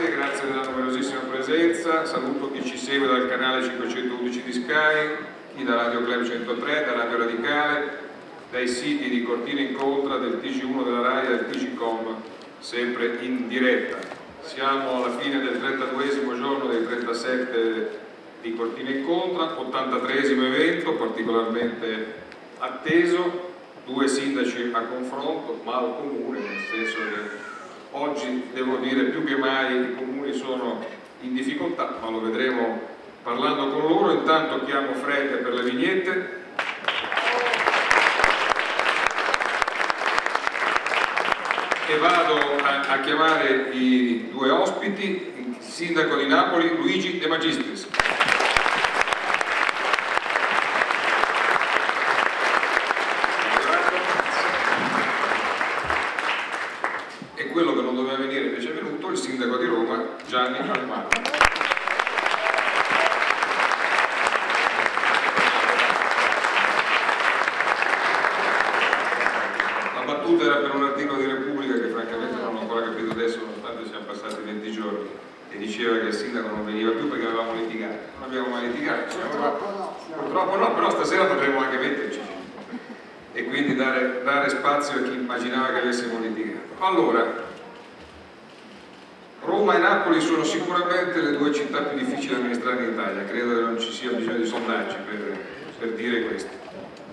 grazie della numerosissima presenza. Saluto chi ci segue dal canale 511 di Sky, chi da Radio Club 103, da Radio Radicale, dai siti di Cortina Incontra, del TG1 della RAI e del TGcom, sempre in diretta. Siamo alla fine del 32esimo giorno dei 37 di Cortina Incontra, 83esimo evento particolarmente atteso, 2 sindaci a confronto, mal comune, nel senso che oggi devo dire più che mai i comuni sono in difficoltà, ma lo vedremo parlando con loro. Intanto chiamo Fred per le vignette. E vado a chiamare i 2 ospiti, il sindaco di Napoli Luigi De Magistris. E quello che non doveva venire invece è venuto, il sindaco di Roma Gianni Alemanno. La battuta era per un articolo di Repubblica che francamente non ho ancora capito adesso, nonostante siano passati 20 giorni, e diceva che il sindaco non veniva più perché avevamo litigato. Non abbiamo mai litigato, purtroppo no, però stasera potremo anche metterci e quindi dare spazio a chi immaginava che avessimo litigato. Allora, Roma e Napoli sono sicuramente le 2 città più difficili da amministrare in Italia, credo che non ci sia bisogno di sondaggi per dire questo.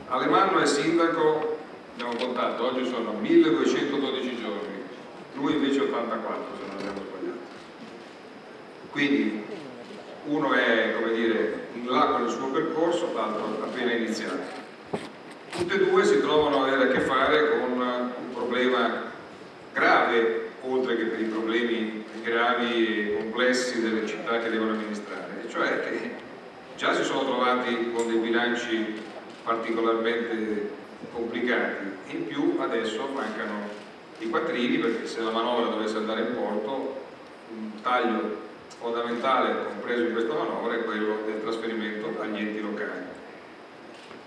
Alemanno è sindaco, abbiamo contato, oggi sono 1212 giorni, lui invece 84 se non abbiamo sbagliato. Quindi uno è, come dire, in là con il suo percorso, l'altro appena iniziato. Tutte e 2 si trovano ad avere a che fare con un problema grave, oltre che per i problemi gravi e complessi delle città che devono amministrare, cioè che già si sono trovati con dei bilanci particolarmente complicati, in più adesso mancano i quattrini, perché se la manovra dovesse andare in porto, un taglio fondamentale compreso in questa manovra è quello del trasferimento agli enti locali.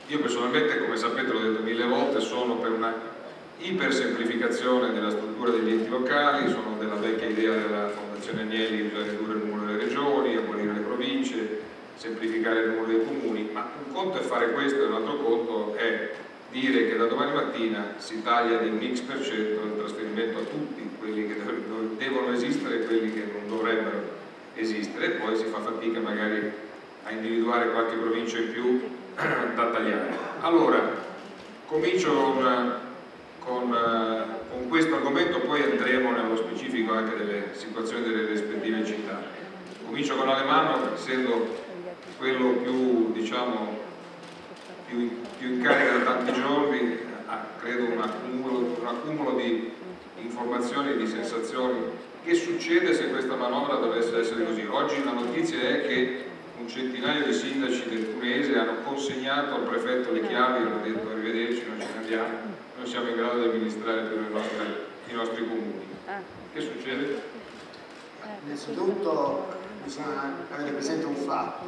Io personalmente, come sapete, l'ho detto 1000 volte, sono per una ipersemplificazione della struttura degli enti locali, sono della vecchia idea della Fondazione Agnelli che bisogna ridurre il numero delle regioni, abolire le province, semplificare il numero dei comuni, ma un conto è fare questo e un altro conto è dire che da domani mattina si taglia di un X% il trasferimento a tutti quelli che devono esistere e quelli che non dovrebbero esistere, e poi si fa fatica magari a individuare qualche provincia in più da tagliare. Allora, comincio con questo argomento, poi andremo nello specifico anche delle situazioni delle rispettive città. Comincio con Alemanno, essendo quello più, diciamo, più in carica da tanti giorni, credo un accumulo di informazioni e di sensazioni. Che succede se questa manovra dovesse essere così? Oggi la notizia è che un centinaio di sindaci del Tunese hanno consegnato al prefetto le chiavi e hanno detto arrivederci, noi ce ne andiamo, non siamo in grado di amministrare più i nostri comuni. Che succede? Innanzitutto bisogna avere presente un fatto,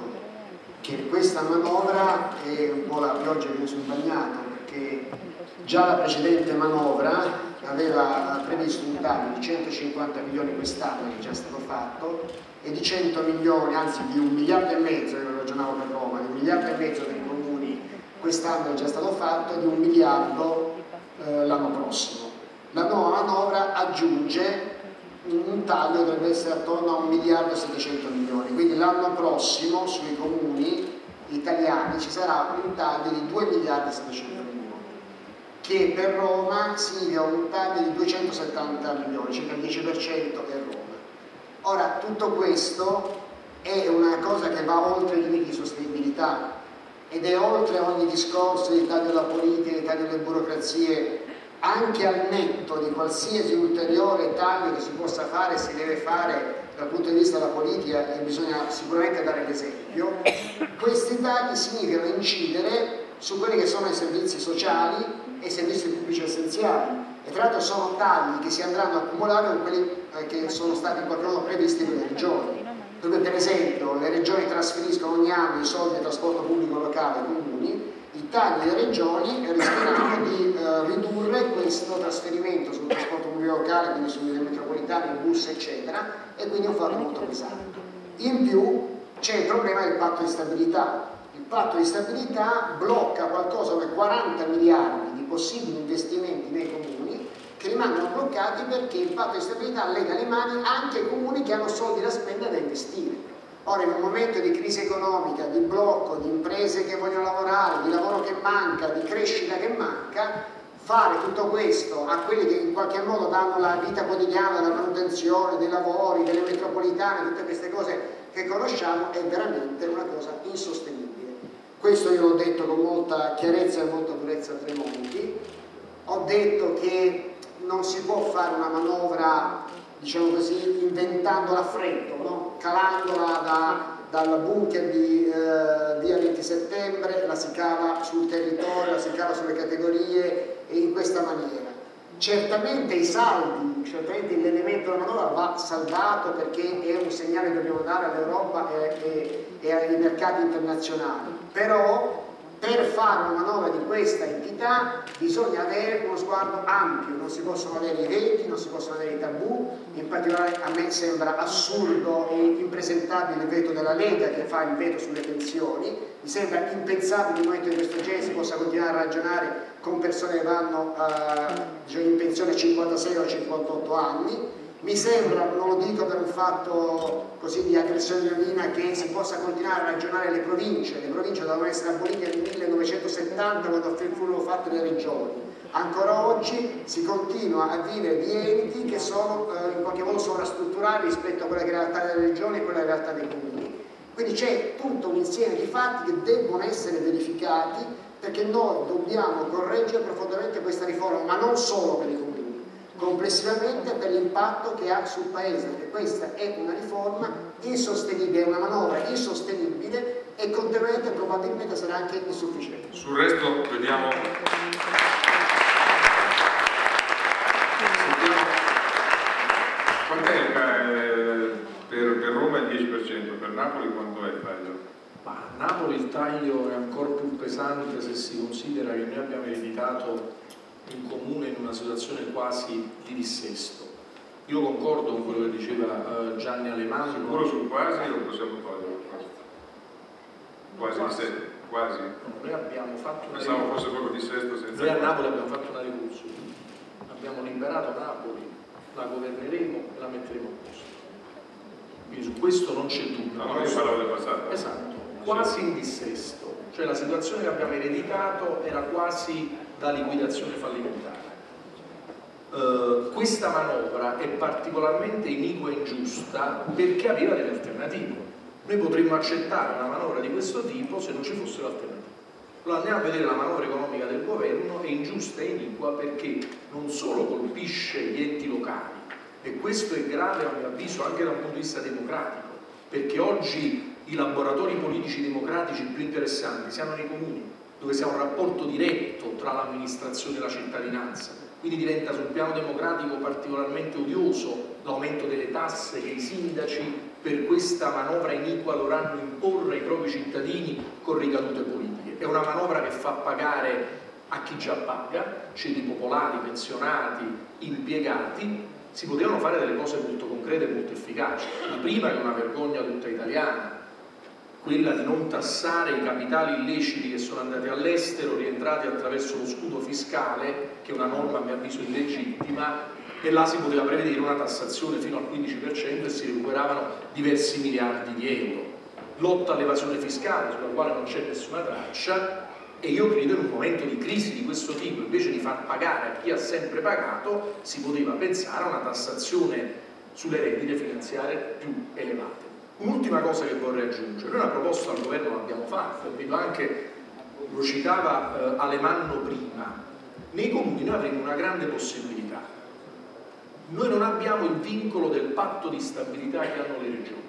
che questa manovra è un po' la pioggia che viene sul bagnato, perché già la precedente manovra aveva previsto un taglio di 150 milioni quest'anno, che è già stato fatto, e di 100 milioni, anzi di 1,5 miliardi, io ragionavo per Roma, di 1,5 miliardi per i comuni quest'anno è già stato fatto, e di 1 miliardo l'anno prossimo. La nuova manovra aggiunge un taglio, dovrebbe essere attorno a 1 miliardo e 700 milioni, quindi l'anno prossimo sui comuni italiani ci sarà un taglio di 2 miliardi e 700 milioni, che per Roma significa un taglio di 270 milioni, circa il 10% per Roma. Ora, tutto questo è una cosa che va oltre i limiti di sostenibilità ed è oltre ogni discorso di taglio della politica, di taglio delle burocrazie, anche al netto di qualsiasi ulteriore taglio che si possa fare, si deve fare dal punto di vista della politica, e bisogna sicuramente dare l'esempio. Questi tagli significano incidere su quelli che sono i servizi sociali e i servizi pubblici essenziali, e tra l'altro sono tagli che si andranno a accumulare con quelli che sono stati in qualche modo previsti per le regioni, dove per esempio le regioni trasferiscono ogni anno i soldi del trasporto pubblico locale ai comuni. I tagli delle regioni rischiano di ridurre questo trasferimento sul trasporto pubblico locale, quindi sulle metropolitane, il bus eccetera, e quindi è un fatto molto pesante. In più c'è il problema del patto di stabilità. Il patto di stabilità blocca qualcosa come 40 miliardi di possibili investimenti nei comuni che rimangono bloccati perché il patto di stabilità lega le mani anche ai comuni che hanno soldi da spendere da investire. Ora, in un momento di crisi economica, di blocco, di imprese che vogliono lavorare, di lavoro che manca, di crescita che manca, fare tutto questo a quelli che in qualche modo danno la vita quotidiana, la manutenzione dei lavori, delle metropolitane, tutte queste cose che conosciamo, è veramente una cosa insostenibile. Questo io l'ho detto con molta chiarezza e molta durezza a Tremonti. Ho detto che non si può fare una manovra, diciamo così, inventandola a freddo, no? Calandola dal bunker di via 20 settembre, la si cava sul territorio, la si cava sulle categorie e in questa maniera. Certamente i saldi, certamente l'elemento della manovra va salvato perché è un segnale che dobbiamo dare all'Europa e ai mercati internazionali, però per fare una manovra di questa entità bisogna avere uno sguardo ampio, non si possono avere i veti, non si possono avere i tabù. In particolare a me sembra assurdo e impresentabile il veto della Lega che fa il veto sulle pensioni, mi sembra impensabile in un momento di questo genere si possa continuare a ragionare con persone che vanno in pensione a 56 o 58 anni. Mi sembra, non lo dico per un fatto così di aggressione leonina, che si possa continuare a ragionare le province dovevano essere abolite nel 1970 quando furono fatte le regioni. Ancora oggi si continua a vivere di enti che sono in qualche modo sovrastrutturali rispetto a quella che è la realtà delle regioni e quella che è la realtà dei comuni. Quindi c'è tutto un insieme di fatti che debbono essere verificati perché noi dobbiamo correggere profondamente questa riforma, ma non solo per i comuni, complessivamente per l'impatto che ha sul Paese, perché questa è una riforma insostenibile, è una manovra insostenibile e contenuamente probabilmente sarà anche insufficiente. Sul resto vediamo. Quant'è per Roma il 10%, per Napoli quanto è il taglio? Ma a Napoli il taglio è ancora più pesante se si considera che noi abbiamo ereditato un comune in una situazione quasi di dissesto. Io concordo con quello che diceva Gianni Alemanno. Sicuro sul quasi o possiamo toglierlo? Quasi? No, noi abbiamo fatto una pensavo fosse proprio dissesto senza. Noi a Napoli abbiamo fatto una rivoluzione, abbiamo liberato Napoli, la governeremo e la metteremo a posto. Quindi su questo non c'è dubbio. No, io parlavo del passato. Esatto, quasi in dissesto, cioè la situazione che abbiamo ereditato era quasi da liquidazione fallimentare. Questa manovra è particolarmente iniqua e ingiusta perché aveva delle alternative. Noi potremmo accettare una manovra di questo tipo se non ci fossero alternative. Allora andiamo a vedere la manovra economica del governo, è ingiusta e iniqua perché non solo colpisce gli enti locali, e questo è grave a mio avviso anche da un punto di vista democratico, perché oggi i laboratori politici democratici più interessanti si hanno nei comuni, dove si ha un rapporto diretto tra l'amministrazione e la cittadinanza, quindi diventa sul piano democratico particolarmente odioso l'aumento delle tasse che i sindaci per questa manovra iniqua dovranno imporre ai propri cittadini con ricadute politiche. È una manovra che fa pagare a chi già paga, ceti popolari, pensionati, impiegati. Si potevano fare delle cose molto concrete e molto efficaci. La prima è una vergogna tutta italiana, quella di non tassare i capitali illeciti che sono andati all'estero, rientrati attraverso lo scudo fiscale, che è una norma a mio avviso illegittima, e là si poteva prevedere una tassazione fino al 15% e si recuperavano diversi miliardi di euro. Lotta all'evasione fiscale, sulla quale non c'è nessuna traccia, e io credo in un momento di crisi di questo tipo, invece di far pagare a chi ha sempre pagato, si poteva pensare a una tassazione sulle rendite finanziarie più elevate. Un'ultima cosa che vorrei aggiungere, noi una proposta al governo l'abbiamo fatta, vedo anche, lo citava Alemanno prima, nei comuni noi avremo una grande possibilità. Noi non abbiamo il vincolo del patto di stabilità che hanno le regioni,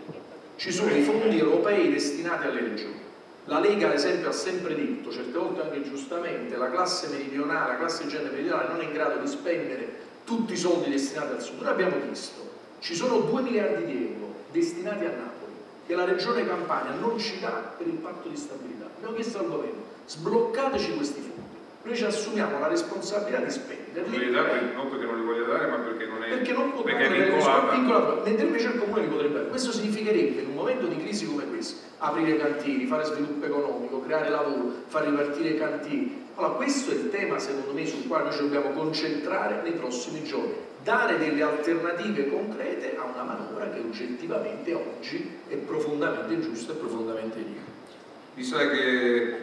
ci sono i fondi europei destinati alle regioni. La Lega ad esempio ha sempre detto, certe volte anche giustamente, la classe meridionale, la classe genere meridionale non è in grado di spendere tutti i soldi destinati al sud. Noi abbiamo chiesto, ci sono 2 miliardi di euro destinati a Napoli che la regione Campania non ci dà per il patto di stabilità. Abbiamo chiesto al governo, sbloccateci questi fondi, noi ci assumiamo la responsabilità di spenderli. Non li dà non perché non li voglia dare, ma perché non perché non può dare vincolato, mentre invece il comune li potrebbe. Questo significherebbe in un momento di crisi come questo aprire cantieri, fare sviluppo economico, creare lavoro, far ripartire i cantieri. Allora questo è il tema secondo me sul quale noi ci dobbiamo concentrare nei prossimi giorni, dare delle alternative concrete a una manovra che oggettivamente oggi è profondamente ingiusta e profondamente iniqua. Mi sa che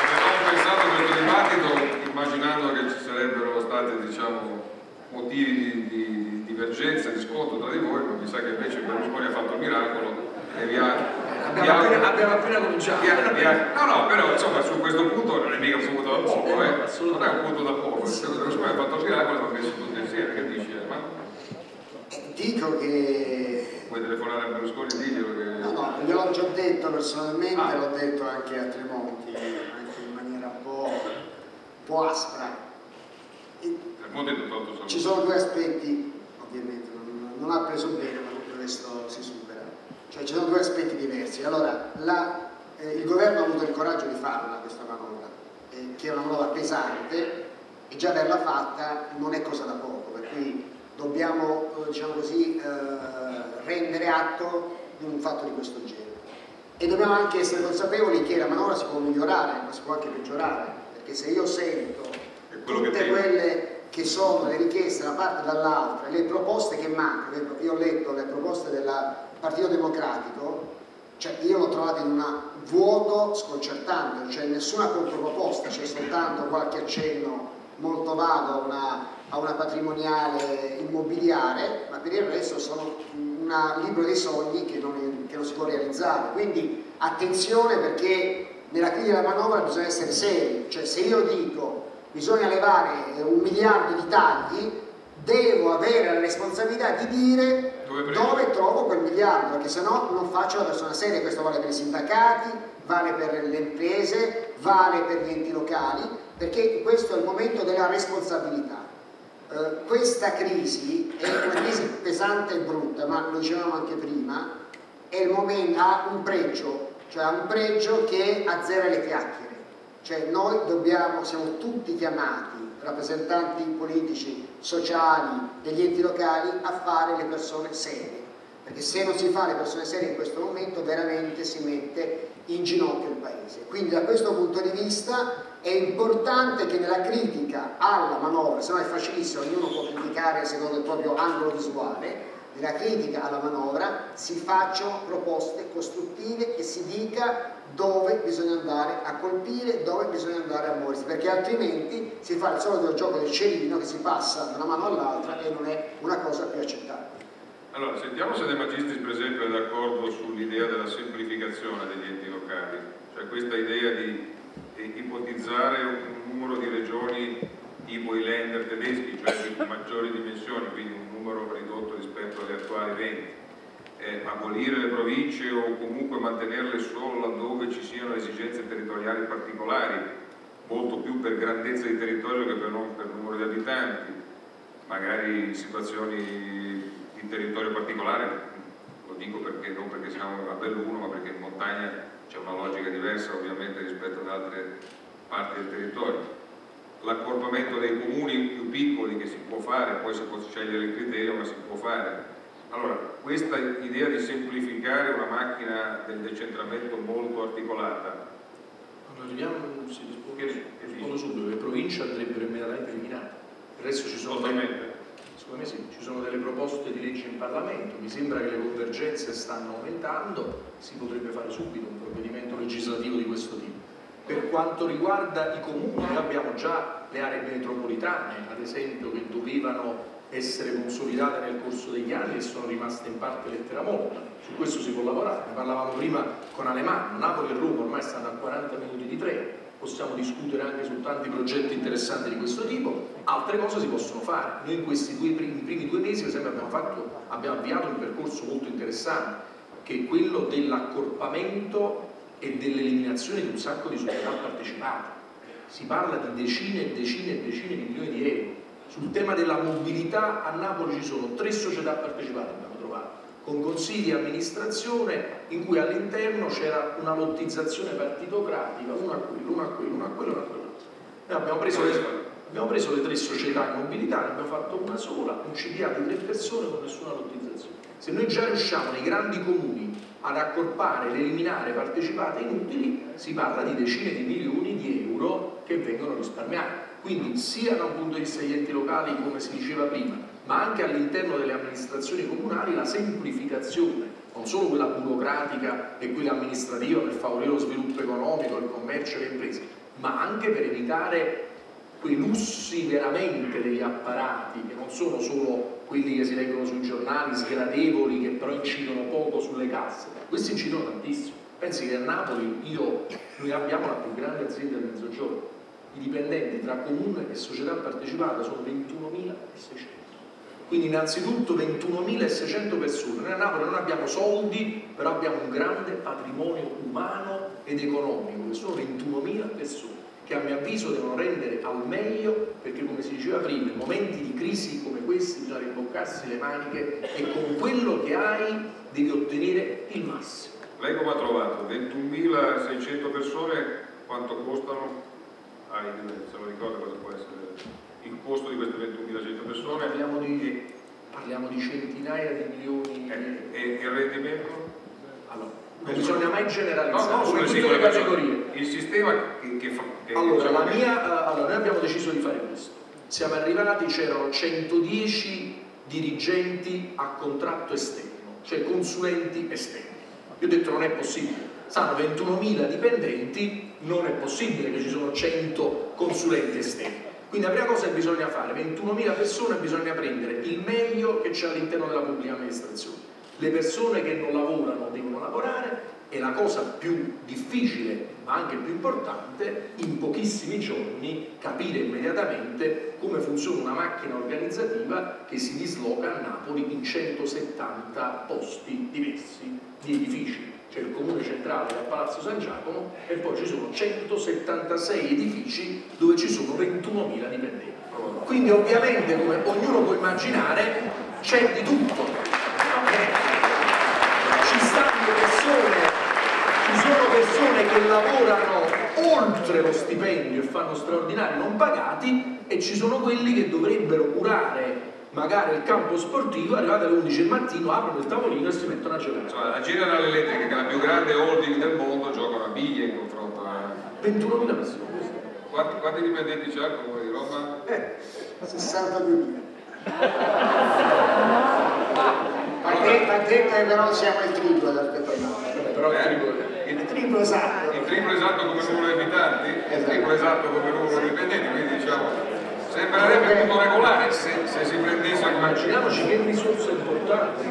avevamo pensato a questo dibattito immaginando che ci sarebbero stati, diciamo, motivi di divergenza, di scontro tra di voi, ma mi sa che invece Berlusconi ha fatto il miracolo e abbiamo appena cominciato. No, però insomma su questo punto non è mica un punto da poco, non è un punto da poco. Berlusconi ha fatto il miracolo e l'ha messo tutti insieme, che dici? Dico che... Vuoi telefonare a Berlusconi e diglielo che... No, gliel'ho già detto personalmente, l'ho detto anche a Tremonti, anche in maniera un po' aspra. Ci sono due aspetti, ovviamente, non ha preso bene, ma tutto questo si supera. Cioè ci sono due aspetti diversi. Allora, il governo ha avuto il coraggio di farla questa manovra, che è una manovra pesante, e già averla fatta non è cosa da poco, per cui dobbiamo, diciamo così, rendere atto di un fatto di questo genere. E dobbiamo anche essere consapevoli che la manovra si può migliorare, ma si può anche peggiorare, perché se io sento tutte quelle che sono le richieste da parte e dall'altra, le proposte che mancano, io ho letto le proposte del Partito Democratico, cioè io l'ho trovata in un vuoto sconcertante, non c'è nessuna controproposta, c'è soltanto qualche accenno molto vago a una patrimoniale immobiliare, ma per il resto sono un libro dei sogni che non si può realizzare. Quindi attenzione, perché nella critica della manovra bisogna essere seri, cioè se io dico bisogna levare 1 miliardo di tagli, devo avere la responsabilità di dire dove trovo quel miliardo, perché sennò non faccio la persona seria. Questo vale per i sindacati, vale per le imprese, vale per gli enti locali, perché questo è il momento della responsabilità. Questa crisi è una crisi pesante e brutta, ma lo dicevamo anche prima, è il momento, ha un pregio, cioè ha un pregio che azzera le chiacchiere. Cioè noi siamo tutti chiamati, rappresentanti politici, sociali, degli enti locali, a fare le persone serie, perché se non si fa le persone serie in questo momento veramente si mette in ginocchio il Paese. Quindi da questo punto di vista è importante che nella critica alla manovra, se no è facilissimo, ognuno può criticare secondo il proprio angolo visuale, nella critica alla manovra si facciano proposte costruttive e si dica dove bisogna andare a colpire, dove bisogna andare a muoversi, perché altrimenti si fa il solito gioco del cerino che si passa da una mano all'altra e non è una cosa più accettabile. Allora, sentiamo se De Magistris per esempio è d'accordo sull'idea della semplificazione degli enti locali, cioè questa idea di ipotizzare un numero di regioni tipo i Länder tedeschi, cioè di maggiori dimensioni, quindi un numero ridotto rispetto alle attuali 20, abolire le province o comunque mantenerle solo laddove ci siano esigenze territoriali particolari, molto più per grandezza di territorio che per numero di abitanti, magari in situazioni di territorio particolare, lo dico perché non perché siamo a Belluno, ma perché in montagna c'è una logica diversa ovviamente rispetto ad altre parti del territorio. L'accorpamento dei comuni più piccoli che si può fare, poi si può scegliere il criterio, ma si può fare. Allora, questa idea di semplificare una macchina del decentramento molto articolata. Allora, rispondo subito, le province andrebbero immediatamente eliminate. Il resto ci sono secondo me sì, ci sono delle proposte di legge in Parlamento, mi sembra che le convergenze stanno aumentando, si potrebbe fare subito un provvedimento legislativo di questo tipo. Per quanto riguarda i comuni, abbiamo già le aree metropolitane, ad esempio, che dovevano essere consolidate nel corso degli anni e sono rimaste in parte lettera morta. Su questo si può lavorare, ne parlavamo prima con Alemanno, Napoli e Roma ormai stanno a 40 minuti di treno, possiamo discutere anche su tanti progetti interessanti di questo tipo, altre cose si possono fare. Noi in questi primi 2 mesi, per esempio, abbiamo avviato un percorso molto interessante, che è quello dell'accorpamento e dell'eliminazione di un sacco di società partecipate. Si parla di decine e decine e decine di milioni di euro. Sul tema della mobilità a Napoli ci sono 3 società partecipate, abbiamo trovato, con consigli di amministrazione in cui all'interno c'era una lottizzazione partitocratica, uno a quello, uno a quello, uno a quello, uno a quello. Noi abbiamo preso le 3 società in mobilità, ne abbiamo fatto una sola, un CDA di 3 persone con nessuna lottizzazione. Se noi già riusciamo nei grandi comuni ad accorpare ed eliminare partecipate inutili, si parla di decine di milioni di euro che vengono risparmiati. Quindi sia da un punto di vista degli enti locali, come si diceva prima, ma anche all'interno delle amministrazioni comunali, la semplificazione, non solo quella burocratica e quella amministrativa per favorire lo sviluppo economico, il commercio e le imprese, ma anche per evitare quei lussi veramente degli apparati, che non sono solo quelli che si leggono sui giornali, sgradevoli, che però incidono poco sulle casse. Questi incidono tantissimo. Pensi che a Napoli noi abbiamo la più grande azienda del Mezzogiorno. I dipendenti tra comune e società partecipata sono 21.600. Quindi innanzitutto 21.600 persone. Noi a Napoli non abbiamo soldi, però abbiamo un grande patrimonio umano ed economico, che sono 21.000 persone, che a mio avviso devono rendere al meglio, perché come si diceva prima, in momenti di crisi come questi bisogna rimboccarsi le maniche e con quello che hai devi ottenere il massimo. Lei come ha trovato? 21.600 persone, quanto costano? Se lo ricorda cosa può essere il costo di queste 21.600 persone? Parliamo di centinaia di milioni. E il rendimento? Allora, non bisogna mai generalizzare, no, come tutte le categorie. Il sistema che fa... Allora, noi abbiamo deciso di fare questo. Siamo arrivati, c'erano 110 dirigenti a contratto esterno, cioè consulenti esterni. Io ho detto non è possibile, stanno 21.000 dipendenti, non è possibile che ci sono 100 consulenti esterni. Quindi la prima cosa che bisogna fare, 21.000 persone, bisogna prendere il meglio che c'è all'interno della pubblica amministrazione. Le persone che non lavorano devono lavorare e la cosa più difficile ma anche più importante, in pochissimi giorni capire immediatamente come funziona una macchina organizzativa che si disloca a Napoli in 170 posti diversi di edifici. C'è il comune centrale a Palazzo San Giacomo e poi ci sono 176 edifici dove ci sono 21.000 dipendenti. Quindi ovviamente, come ognuno può immaginare, c'è di tutto. Ci sono persone che lavorano oltre lo stipendio e fanno straordinari non pagati e ci sono quelli che dovrebbero curare magari il campo sportivo, arrivate alle 11 del mattino, aprono il tavolino e si mettono a giocare. Insomma, la General Electric, che è la più grande holding del mondo, giocano a biglie in confronto a... 21.000 persone. Quanti dipendenti c'è il Comune di Roma? 62.000. Tant'è che però siamo il triplo rispetto a noi. Però il triplo esatto. Il triplo esatto come numero di abitanti, il triplo esatto come numero di dipendenti, quindi diciamo sembrerebbe tutto regolare se si prendesse come... Immaginiamoci che risorse importanti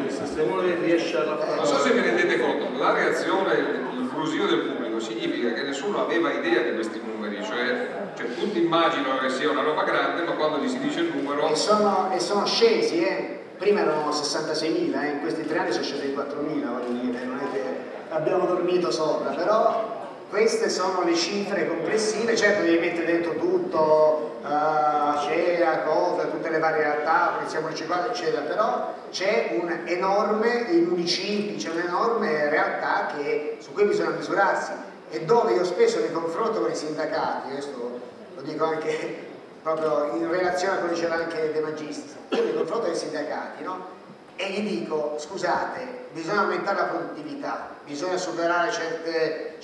se uno riesce a... Non so se vi rendete conto, la reazione, il brusio del pubblico significa che nessuno aveva idea di questi numeri, cioè tutti immaginano che sia una roba grande, ma quando gli si dice il numero... E sono scesi, Prima erano 66.000, in questi 3 anni sono scesi 4.000, voglio dire, non è che abbiamo dormito sopra, però queste sono le cifre complessive. Certo devi mettere dentro tutto, CEA, cose, tutte le varie realtà, polizia municipale eccetera, però c'è un enorme, i municipi, c'è un'enorme realtà su cui bisogna misurarsi e dove io spesso mi confronto con i sindacati, questo lo dico anche proprio in relazione a quello che diceva anche De Magistris, io mi confronto con i sindacati, no? E gli dico, scusate, bisogna aumentare la produttività, bisogna superare certe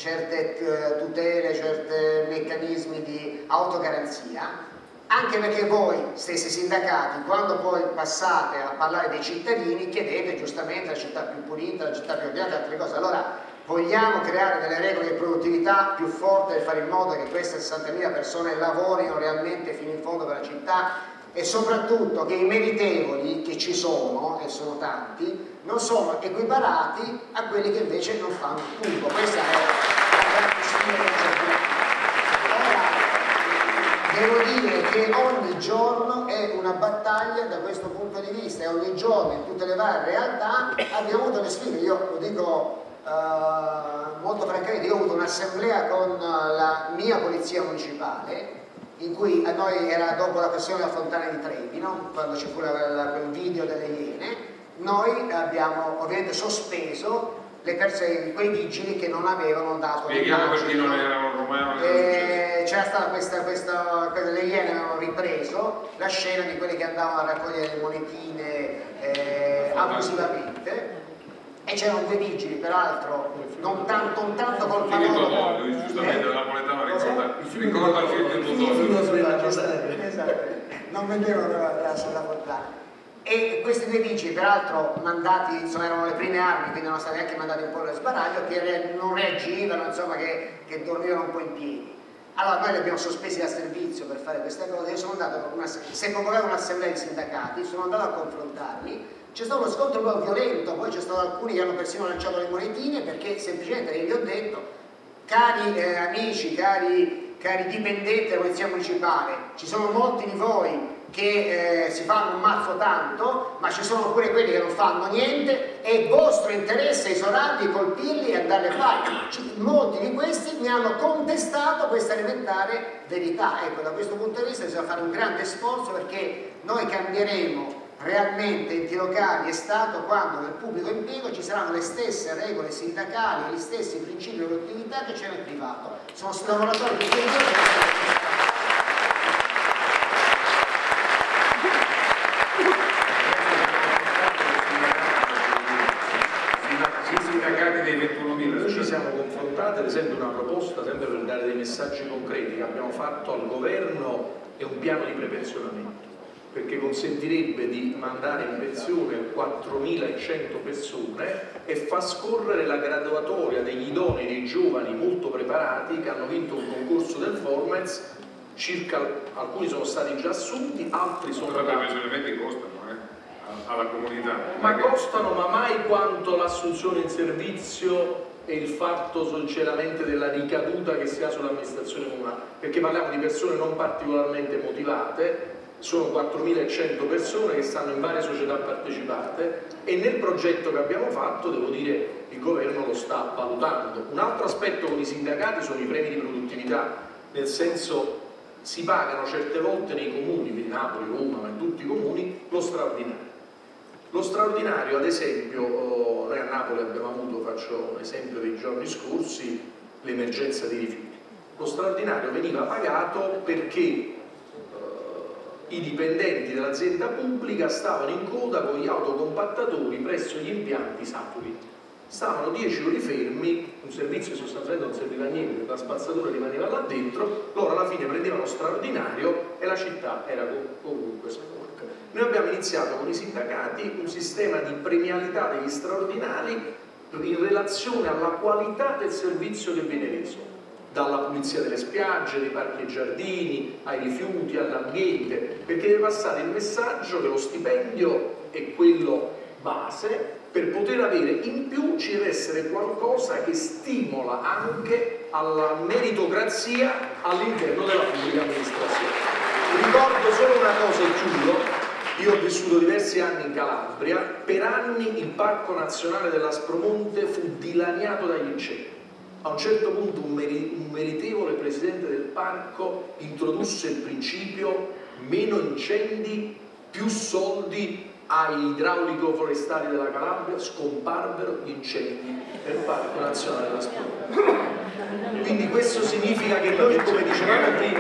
tutele, certi meccanismi di autogaranzia, anche perché voi stessi sindacati, quando poi passate a parlare dei cittadini, chiedete giustamente la città più pulita, la città più ordinata, altre cose. Allora vogliamo creare delle regole di produttività più forti per fare in modo che queste 60.000 persone lavorino realmente fino in fondo per la città e soprattutto che i meritevoli che ci sono, e sono tanti, non sono equiparati a quelli che invece non fanno tutto. Questa è la grande sfida. Ora, devo dire che ogni giorno è una battaglia da questo punto di vista e ogni giorno in tutte le varie realtà abbiamo avuto le sfide. Io lo dico molto francamente, io ho avuto un'assemblea con la mia polizia municipale in cui a noi era dopo la questione della fontana di Trevi, no? Quando ci fu quel video delle Iene, noi abbiamo ovviamente sospeso quei vigili che non avevano dato spieghiamo per chi non erano romano. C'era stata le Iene avevano ripreso la scena di quelli che andavano a raccogliere le monetine abusivamente, e c'erano due vigili, peraltro non tanto col famoso. Lui giustamente da napoletano ricorda il film. Esatto, non vedevano la fontana. E questi due vigili, peraltro mandati, insomma, erano le prime armi, quindi non erano stati neanche mandati un po' allo sbaraglio, che non reagivano, insomma, che dormivano un po' in piedi. Allora noi li abbiamo sospesi dal servizio per fare questa cosa. Io sono andato, si è convocata un'assemblea di sindacati, sono andato a confrontarli, c'è stato uno scontro proprio violento, poi c'è stato alcuni che hanno persino lanciato le monetine, perché semplicemente gli ho detto: cari amici, cari dipendenti della polizia municipale, ci sono molti di voi che si fanno un mazzo tanto, ma ci sono pure quelli che non fanno niente, e il vostro interesse è isolarli, colpirli e andarli a fare. Molti di questi mi hanno contestato questa elementare verità. Ecco, da questo punto di vista bisogna fare un grande sforzo, perché noi cambieremo realmente enti locali e Stato quando nel pubblico impiego ci saranno le stesse regole sindacali e gli stessi principi di produttività che c'è nel privato. Sono lavoratori che ci siamo confrontati, ad esempio una proposta sempre per dare dei messaggi concreti che abbiamo fatto al governo è un piano di prepensionamento, perché consentirebbe di mandare in pensione 4.100 persone e fa scorrere la graduatoria degli idonei, dei giovani molto preparati che hanno vinto un concorso del Formez. Alcuni sono stati già assunti, altri sono i pensionamenti costano alla comunità, ma costano, ma mai quanto l'assunzione in servizio e il fatto sinceramente della ricaduta che si ha sull'amministrazione comunale, perché parliamo di persone non particolarmente motivate. Sono 4.100 persone che stanno in varie società partecipate, e nel progetto che abbiamo fatto, devo dire, il governo lo sta valutando. Un altro aspetto con i sindacati sono i premi di produttività, nel senso si pagano certe volte nei comuni, di Napoli, Roma, ma in tutti i comuni, lo straordinario. Lo straordinario, ad esempio, noi a Napoli abbiamo avuto, faccio un esempio dei giorni scorsi, l'emergenza dei rifiuti. Lo straordinario veniva pagato perché i dipendenti dell'azienda pubblica stavano in coda con gli autocompattatori presso gli impianti saturi. Stavano 10 ore fermi, un servizio sostanzialmente non serviva a niente, la spazzatura rimaneva là dentro, loro alla fine prendevano straordinario e la città era comunque sporca. Noi abbiamo iniziato con i sindacati un sistema di premialità degli straordinari in relazione alla qualità del servizio che viene reso, dalla pulizia delle spiagge, dei parchi e giardini, ai rifiuti, all'ambiente, perché deve passare il messaggio che lo stipendio è quello base. Per poter avere in più ci deve essere qualcosa che stimola anche alla meritocrazia all'interno della pubblica amministrazione. Ricordo solo una cosa e chiudo. Io ho vissuto diversi anni in Calabria, per anni il Parco Nazionale dell'Aspromonte fu dilaniato dagli incendi. A un certo punto un meritevole presidente del parco introdusse il principio: meno incendi, più soldi ai idraulico-forestali della Calabria, scomparvero gli incendi nel Parco Nazionale dell'Aspromonte. Quindi questo significa che noi, come dicevamo prima,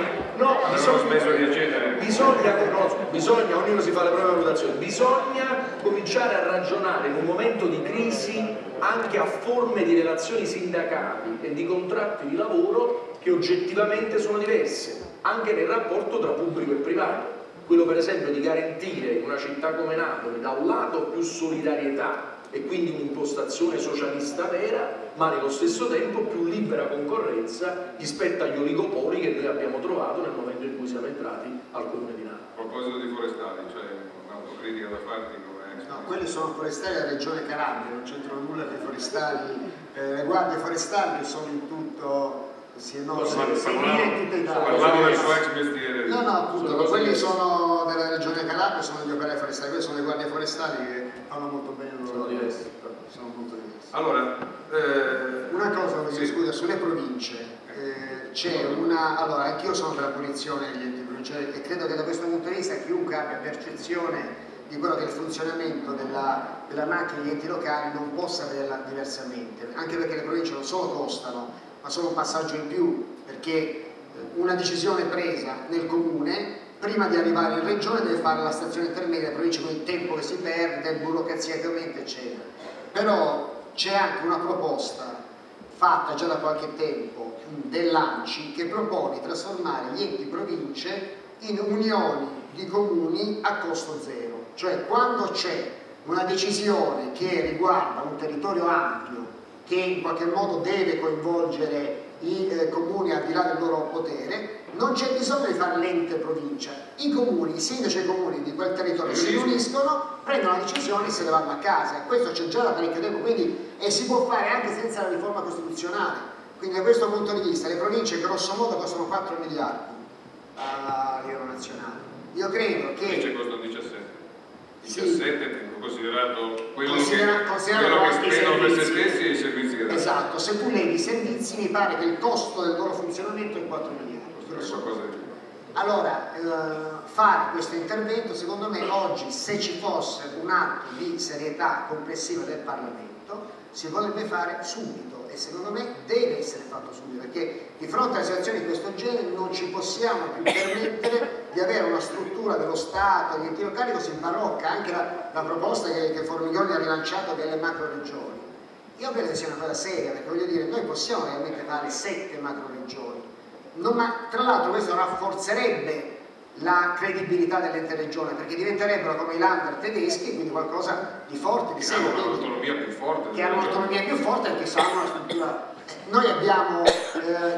bisogna, ognuno si fa la propria valutazione, bisogna cominciare a ragionare in un momento di crisi anche a forme di relazioni sindacali e di contratti di lavoro che oggettivamente sono diverse, anche nel rapporto tra pubblico e privato. Quello per esempio di garantire in una città come Napoli da un lato più solidarietà e quindi un'impostazione socialista vera, ma nello stesso tempo più libera concorrenza rispetto agli oligopoli che noi abbiamo trovato nel momento in cui siamo entrati al Comune di Napoli. A proposito di forestali, c'è un'autocritica da farti come... No, quelli sono forestali della Regione Calabria, non c'entrano nulla con i forestali, le guardie forestali sono in tutto... Parlavo del suo ex mestiere. No, appunto, quelli sono della Regione Calabria, sono gli operai forestali, quelle sono le guardie forestali che fanno molto bene il loro lavoro. Sono molto diversi. Allora, una cosa, sì. Scusa, sulle province c'è una... Allora, anch'io sono per l'abolizione degli enti provinciali e credo che da questo punto di vista chiunque abbia percezione di quello che è il funzionamento della macchina degli enti locali non possa vederla diversamente, anche perché le province non solo costano, ma sono un passaggio in più, perché una decisione presa nel comune, prima di arrivare in regione deve fare la stazione intermedia, la provincia, con il tempo che si perde, burocrazia che aumenta, eccetera. Però c'è anche una proposta fatta già da qualche tempo dell'ANCI che propone di trasformare gli enti province in unioni di comuni a costo zero, cioè quando c'è una decisione che riguarda un territorio ampio che in qualche modo deve coinvolgere i comuni al di là del loro potere, non c'è bisogno di fare l'ente provincia, i comuni, i sindaci e i comuni di quel territorio si riuniscono, prendono la decisione e se ne vanno a casa, e questo c'è già da parecchio tempo, quindi, e si può fare anche senza la riforma costituzionale. Quindi da questo punto di vista le province grosso modo costano 4 miliardi a livello nazionale. Io credo che... Invece costano 17. Sì. 17 considerato quello che spendono per se stessi e i servizi che danno. Esatto, se tu levi i servizi mi pare che il costo del loro funzionamento è 4 miliardi. Allora, fare questo intervento, secondo me oggi, se ci fosse un atto di serietà complessiva del Parlamento, si potrebbe fare subito, e secondo me deve essere fatto subito, perché di fronte a situazioni di questo genere non ci possiamo più permettere di avere una struttura dello Stato, degli enti locali così barocca. Anche la proposta che Formigoni ha rilanciato delle macro regioni, io credo che sia una cosa seria, perché voglio dire, noi possiamo realmente fare 7 macro regioni, ma tra l'altro questo rafforzerebbe la credibilità dell'ente regione, perché diventerebbero come i Länder tedeschi, quindi qualcosa di forte, di serio, che hanno un'autonomia più forte, che hanno un'autonomia più forte e che sanno una struttura. Noi abbiamo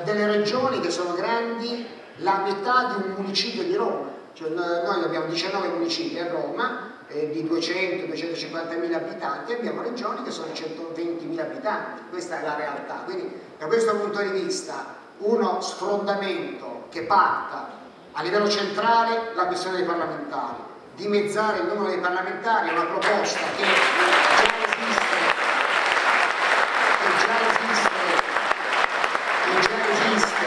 delle regioni che sono grandi la metà di un municipio di Roma, cioè noi abbiamo 19 municipi a Roma di 200-250 mila abitanti, e abbiamo regioni che sono 120 mila abitanti, questa è la realtà. Quindi da questo punto di vista uno sfrondamento che parta a livello centrale, la questione dei parlamentari, dimezzare il numero dei parlamentari è una proposta che già esiste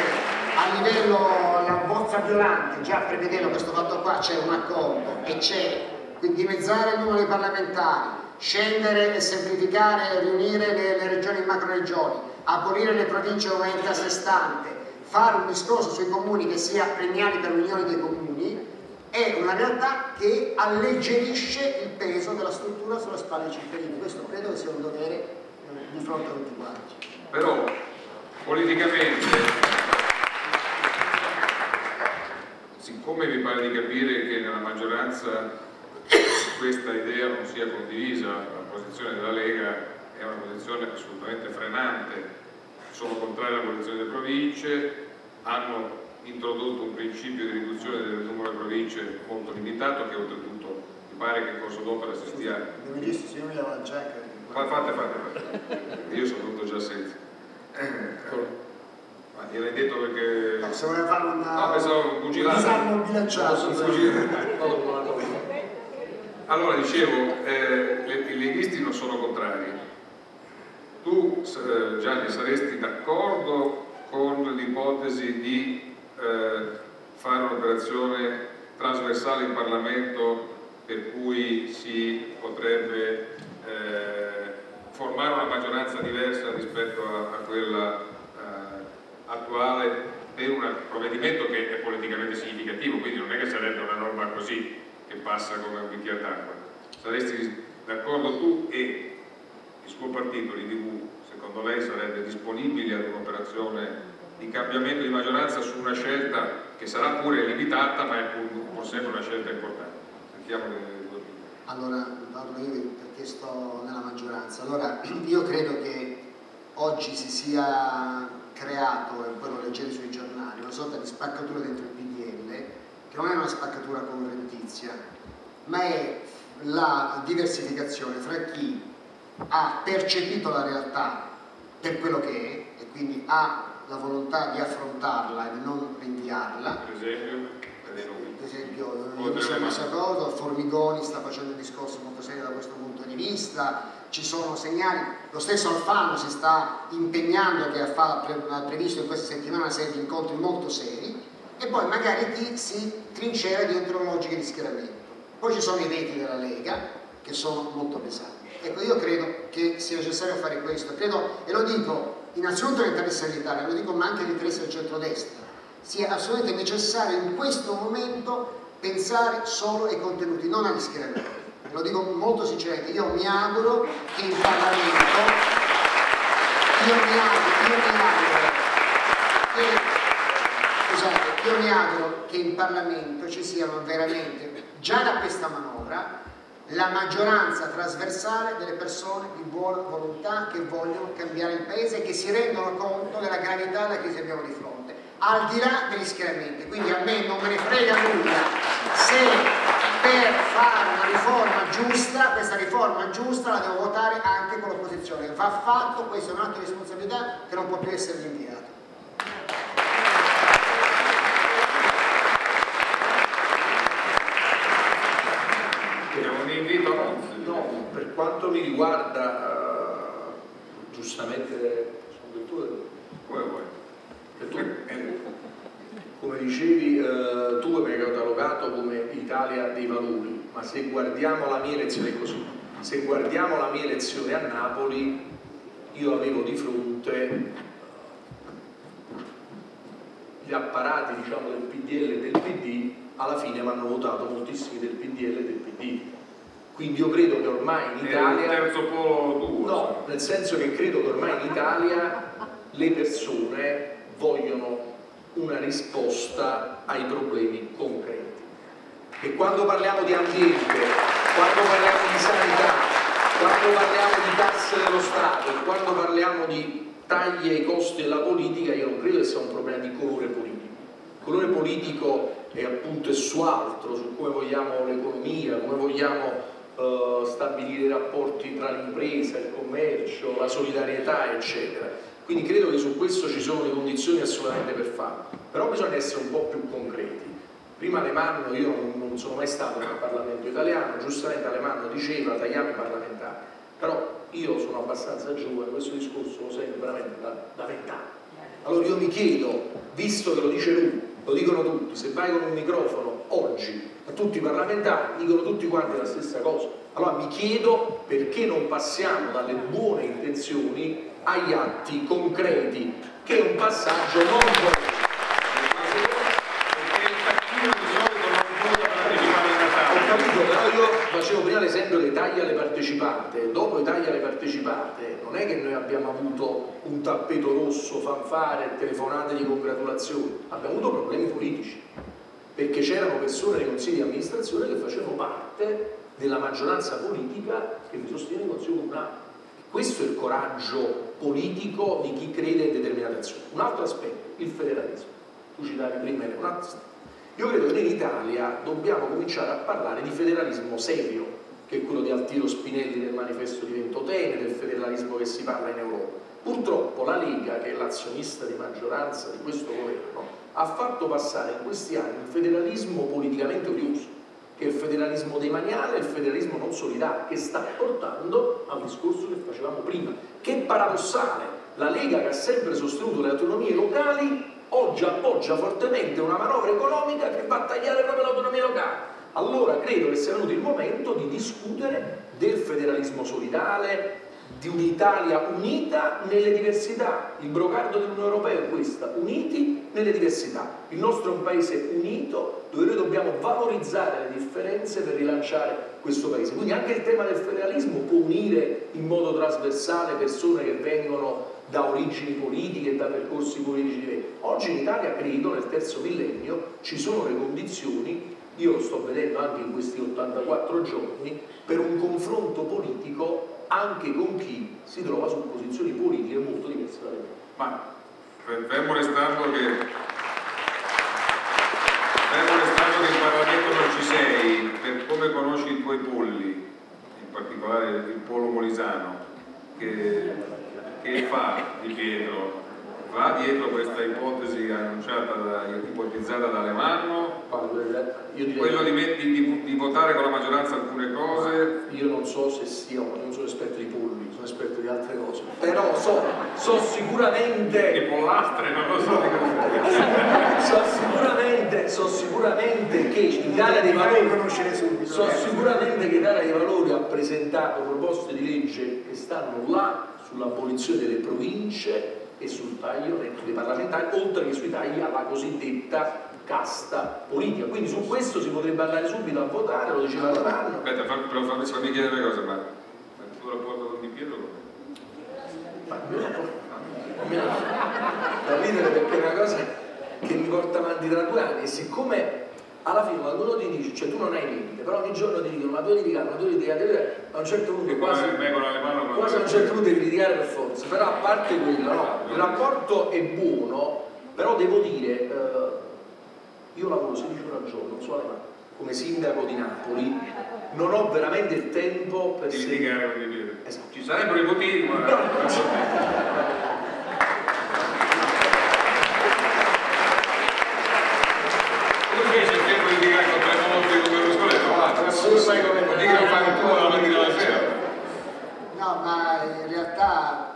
a livello, la bozza Violante già prevedeva questo fatto qua, c'è un accordo e c'è, quindi dimezzare il numero dei parlamentari, scendere e semplificare e riunire le regioni in macro regioni, abolire le province come ente a sé stante, fare un discorso sui comuni che sia premiali per l'unione dei comuni, è una realtà che alleggerisce il peso della struttura sulle spalle dei cittadini. Questo credo che sia un dovere di fronte a tutti quanti. Però politicamente, siccome mi pare di capire che nella maggioranza questa idea non sia condivisa, la posizione della Lega è una posizione assolutamente frenante, sono contrari alla abolizione delle province, hanno introdotto un principio di riduzione del numero di province molto limitato, che oltretutto mi pare che in corso d'opera si stia... Fate. Io sono venuto già senza. Ma gliel'hai detto perché... No, se voleva fare una... No, pensavo un pugilato. Disarmo bilanciato. Allora, dicevo, i leghisti non sono contrari. Tu, Gianni, saresti d'accordo con l'ipotesi di fare un'operazione trasversale in Parlamento per cui si potrebbe formare una maggioranza diversa rispetto a quella attuale per un provvedimento che è politicamente significativo, quindi non è che sarebbe una norma così che passa come un bicchiere d'acqua. Saresti d'accordo tu e il suo partito, l'IDV, secondo lei sarebbe disponibile ad un'operazione di cambiamento di maggioranza su una scelta che sarà pure limitata, ma è pur sempre una scelta importante? Sentiamo le due opinioni. Allora, Paolo, io perché sto nella maggioranza, allora io credo che oggi si sia creato, e poi lo leggete sui giornali, una sorta di spaccatura dentro il PDL, che non è una spaccatura correntizia, ma è la diversificazione fra chi ha percepito la realtà per quello che è e quindi ha la volontà di affrontarla e di non rinviarla. Per esempio, questa cosa, Formigoni sta facendo un discorso molto serio da questo punto di vista, ci sono segnali, lo stesso Alfano si sta impegnando, che ha previsto in questa settimana una serie di incontri molto seri, e poi magari chi si trincera dietro logiche di schieramento. Poi ci sono i veti della Lega che sono molto pesanti. Ecco, io credo che sia necessario fare questo, credo, e lo dico innanzitutto all'interesse dell'Italia, lo dico ma anche all'interesse del centrodestra, sia assolutamente necessario in questo momento pensare solo ai contenuti, non agli schieramenti. Lo dico molto sinceramente, io mi auguro che in Parlamento, io mi auguro che in Parlamento ci siano veramente, già da questa manovra, la maggioranza trasversale delle persone di buona volontà che vogliono cambiare il Paese e che si rendono conto della gravità della crisi che abbiamo di fronte, al di là degli schieramenti. Quindi a me non me ne frega nulla se per fare una riforma giusta, questa riforma giusta la devo votare anche con l'opposizione. Va fatto, questo è un atto di responsabilità che non può più essere rinviato. No, per quanto mi riguarda, giustamente come dicevi tu mi hai catalogato come Italia dei valori, ma se guardiamo la mia elezione così, se guardiamo la mia elezione a Napoli, io avevo di fronte gli apparati, diciamo, del PDL e del PD, alla fine mi hanno votato moltissimi del PDL e del PD. Quindi io credo che ormai in Italia... il terzo polo tuo? No, nel senso che credo che ormai in Italia le persone vogliono una risposta ai problemi concreti. E quando parliamo di ambiente, quando parliamo di sanità, quando parliamo di tasse dello Stato, quando parliamo di tagli ai costi della politica, io non credo che sia un problema di colore politico. Il colore politico è appunto su altro, su come vogliamo l'economia, come vogliamo stabilire i rapporti tra l'impresa, il commercio, la solidarietà, eccetera. Quindi credo che su questo ci sono le condizioni assolutamente per farlo, però bisogna essere un po' più concreti. Prima Alemanno, io non sono mai stato nel Parlamento italiano, giustamente Alemanno diceva tagliamo i parlamentari, però io sono abbastanza giovane, questo discorso lo sento veramente da 20 anni. Allora io mi chiedo, visto che lo dice lui, lo dicono tutti, se vai con un microfono oggi a tutti i parlamentari, dicono tutti quanti la stessa cosa, allora mi chiedo perché non passiamo dalle buone intenzioni agli atti concreti, che è un passaggio non corretto. Ho capito, però io facevo prima l'esempio dei tagli alle partecipate. Dopo i tagli alle partecipate non è che noi abbiamo avuto un tappeto rosso, fanfare, telefonate di congratulazioni, abbiamo avuto problemi politici, perché c'erano persone nei consigli di amministrazione che facevano parte della maggioranza politica che mi sostiene il consiglio comunale. Questo è il coraggio politico di chi crede in determinate azioni. Un altro aspetto, il federalismo. Tu citavi prima un altro aspetto. Io credo che in Italia dobbiamo cominciare a parlare di federalismo serio, che è quello di Altiero Spinelli del manifesto di Ventotene, del federalismo che si parla in Europa. Purtroppo la Lega, che è l'azionista di maggioranza di questo governo, ha fatto passare in questi anni un federalismo politicamente odioso, che è il federalismo demaniale e il federalismo non solidale, che sta portando al discorso che facevamo prima, che è paradossale. La Lega, che ha sempre sostenuto le autonomie locali, oggi appoggia fortemente una manovra economica che va a tagliare proprio l'autonomia locale. Allora credo che sia venuto il momento di discutere del federalismo solidale, di un'Italia unita nelle diversità. Il brocardo dell'Unione Europea è questa: uniti nelle diversità. Il nostro è un paese unito dove noi dobbiamo valorizzare le differenze per rilanciare questo paese. Quindi anche il tema del federalismo può unire in modo trasversale persone che vengono da origini politiche e da percorsi politici diversi. Oggi in Italia, credo, nel terzo millennio ci sono le condizioni, io lo sto vedendo anche in questi 84 giorni, per un confronto politico anche con chi si trova su posizioni politiche molto diverse dalle mie. Ma fermo restando che in Parlamento non ci sei, per come conosci i tuoi polli, in particolare il polo molisano, che fa Di Pietro? Va dietro questa ipotesi annunciata, ipotizzata da Alemanno? Quello di votare con la maggioranza alcune cose? Io non so se sia, non sono esperto di polli, sono esperto di altre cose, però so sicuramente di pollastre, non lo so. so sicuramente che Italia dei Valori sicuramente che Italia dei Valori ha presentato proposte di legge che stanno là sull'abolizione delle province e sul taglio dei parlamentari, oltre che sui tagli alla cosiddetta casta politica. Quindi su questo si potrebbe andare subito a votare, lo diceva Levanno. Aspetta, però fammi chiedere una cosa, ma il tuo rapporto con Di Pietro com'è? Ma da ridere, perché è una cosa che mi porta avanti da 2 anni, e siccome alla fine quando uno ti dice, cioè tu non hai limite, però ogni giorno ti dicono ma tu devi litigare, ma tu devi litigare, a un certo punto quasi a un certo punto devi litigare per forza. Però a parte quello, no, il rapporto è buono, però devo dire, io lavoro 16 ore al giorno, non so le mani, come sindaco di Napoli, non ho veramente il tempo per litigare con Di Pietro. Esatto. Ci sarebbero i motivi, ma no, ma in realtà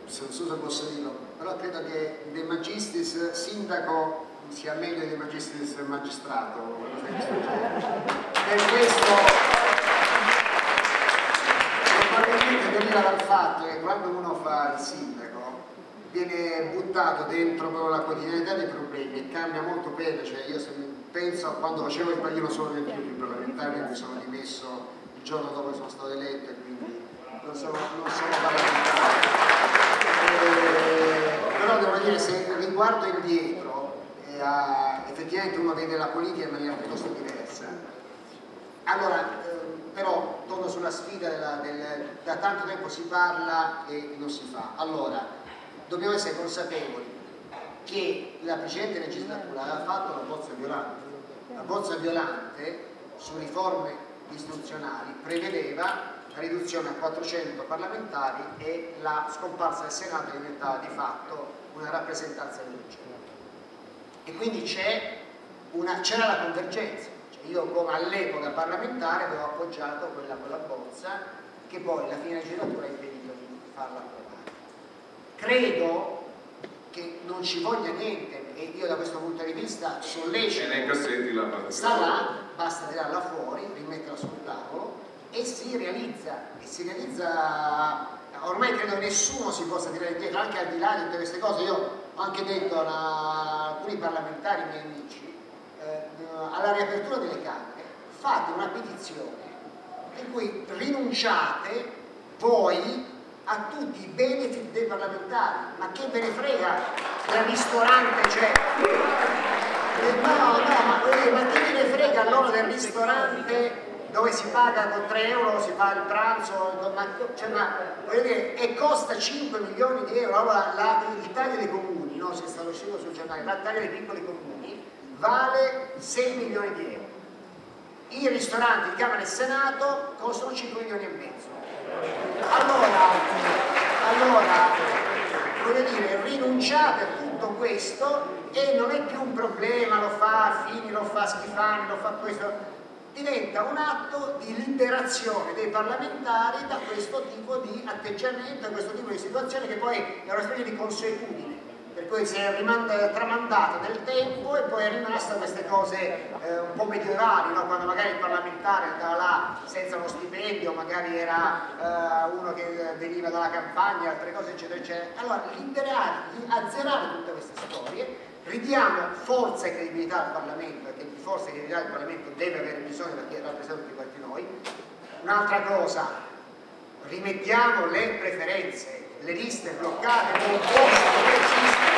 non so se posso dirlo, però credo che De Magistris sindaco sia meglio di De Magistris magistrato, per questo probabilmente deriva dal fatto che quando uno fa il sindaco viene buttato dentro proprio la quotidianità dei problemi e cambia molto pelle. Cioè io penso a quando facevo il pallino solo del più parlamentare, mi sono dimesso il giorno dopo che sono stato eletto e quindi non sono parlamentare. Però devo dire, se riguardo indietro effettivamente uno vede la politica in maniera piuttosto diversa. Allora però torno sulla sfida da tanto tempo si parla e non si fa. Allora dobbiamo essere consapevoli che la precedente legislatura aveva fatto la bozza Violante. La bozza Violante su riforme istituzionali prevedeva la riduzione a 400 parlamentari e la scomparsa del Senato diventava di fatto una rappresentanza del regione. E quindi c'era la convergenza. Cioè io come all'epoca parlamentare avevo appoggiato quella bozza che poi la fine legislatura ha impedito di farla approvare. Credo che non ci voglia niente e io da questo punto di vista sollecito, nei cassetti sta là, basta tirarla fuori, rimetterla sul tavolo e si realizza, ormai credo che nessuno si possa tirare indietro, anche al di là di tutte queste cose. Io ho anche detto a alcuni parlamentari, miei amici, alla riapertura delle Camere fate una petizione in cui rinunciate voi a tutti i benefit dei parlamentari. Ma che ve ne frega del ristorante, cioè ma che ve ne frega allora del ristorante dove si paga con 3 euro, si fa il pranzo, voglio dire, e costa 5 milioni di euro. Allora il taglio dei comuni, no? Se è stato uscito sul giornale, il taglio dei piccoli comuni vale 6 milioni di euro. I ristoranti di Camera e Senato costano 5 milioni e mezzo. Allora, voglio dire, rinunciate a tutto questo e non è più un problema, lo fa Fini, lo fa Schifani, lo fa questo, diventa un atto di liberazione dei parlamentari da questo tipo di atteggiamento, da questo tipo di situazione che poi è una specie di consuetudine, per cui si è tramandata nel tempo e poi è rimasta queste cose un po' medievali, no? Quando magari il parlamentare andava là senza uno stipendio, magari era uno che veniva dalla campagna, altre cose eccetera eccetera. Allora azzerare tutte queste storie, ridiamo forza e credibilità al Parlamento, perché di forza e credibilità il Parlamento deve avere bisogno perché rappresenta tutti quanti noi. Un'altra cosa, rimettiamo le preferenze, le liste bloccate non possono esistere.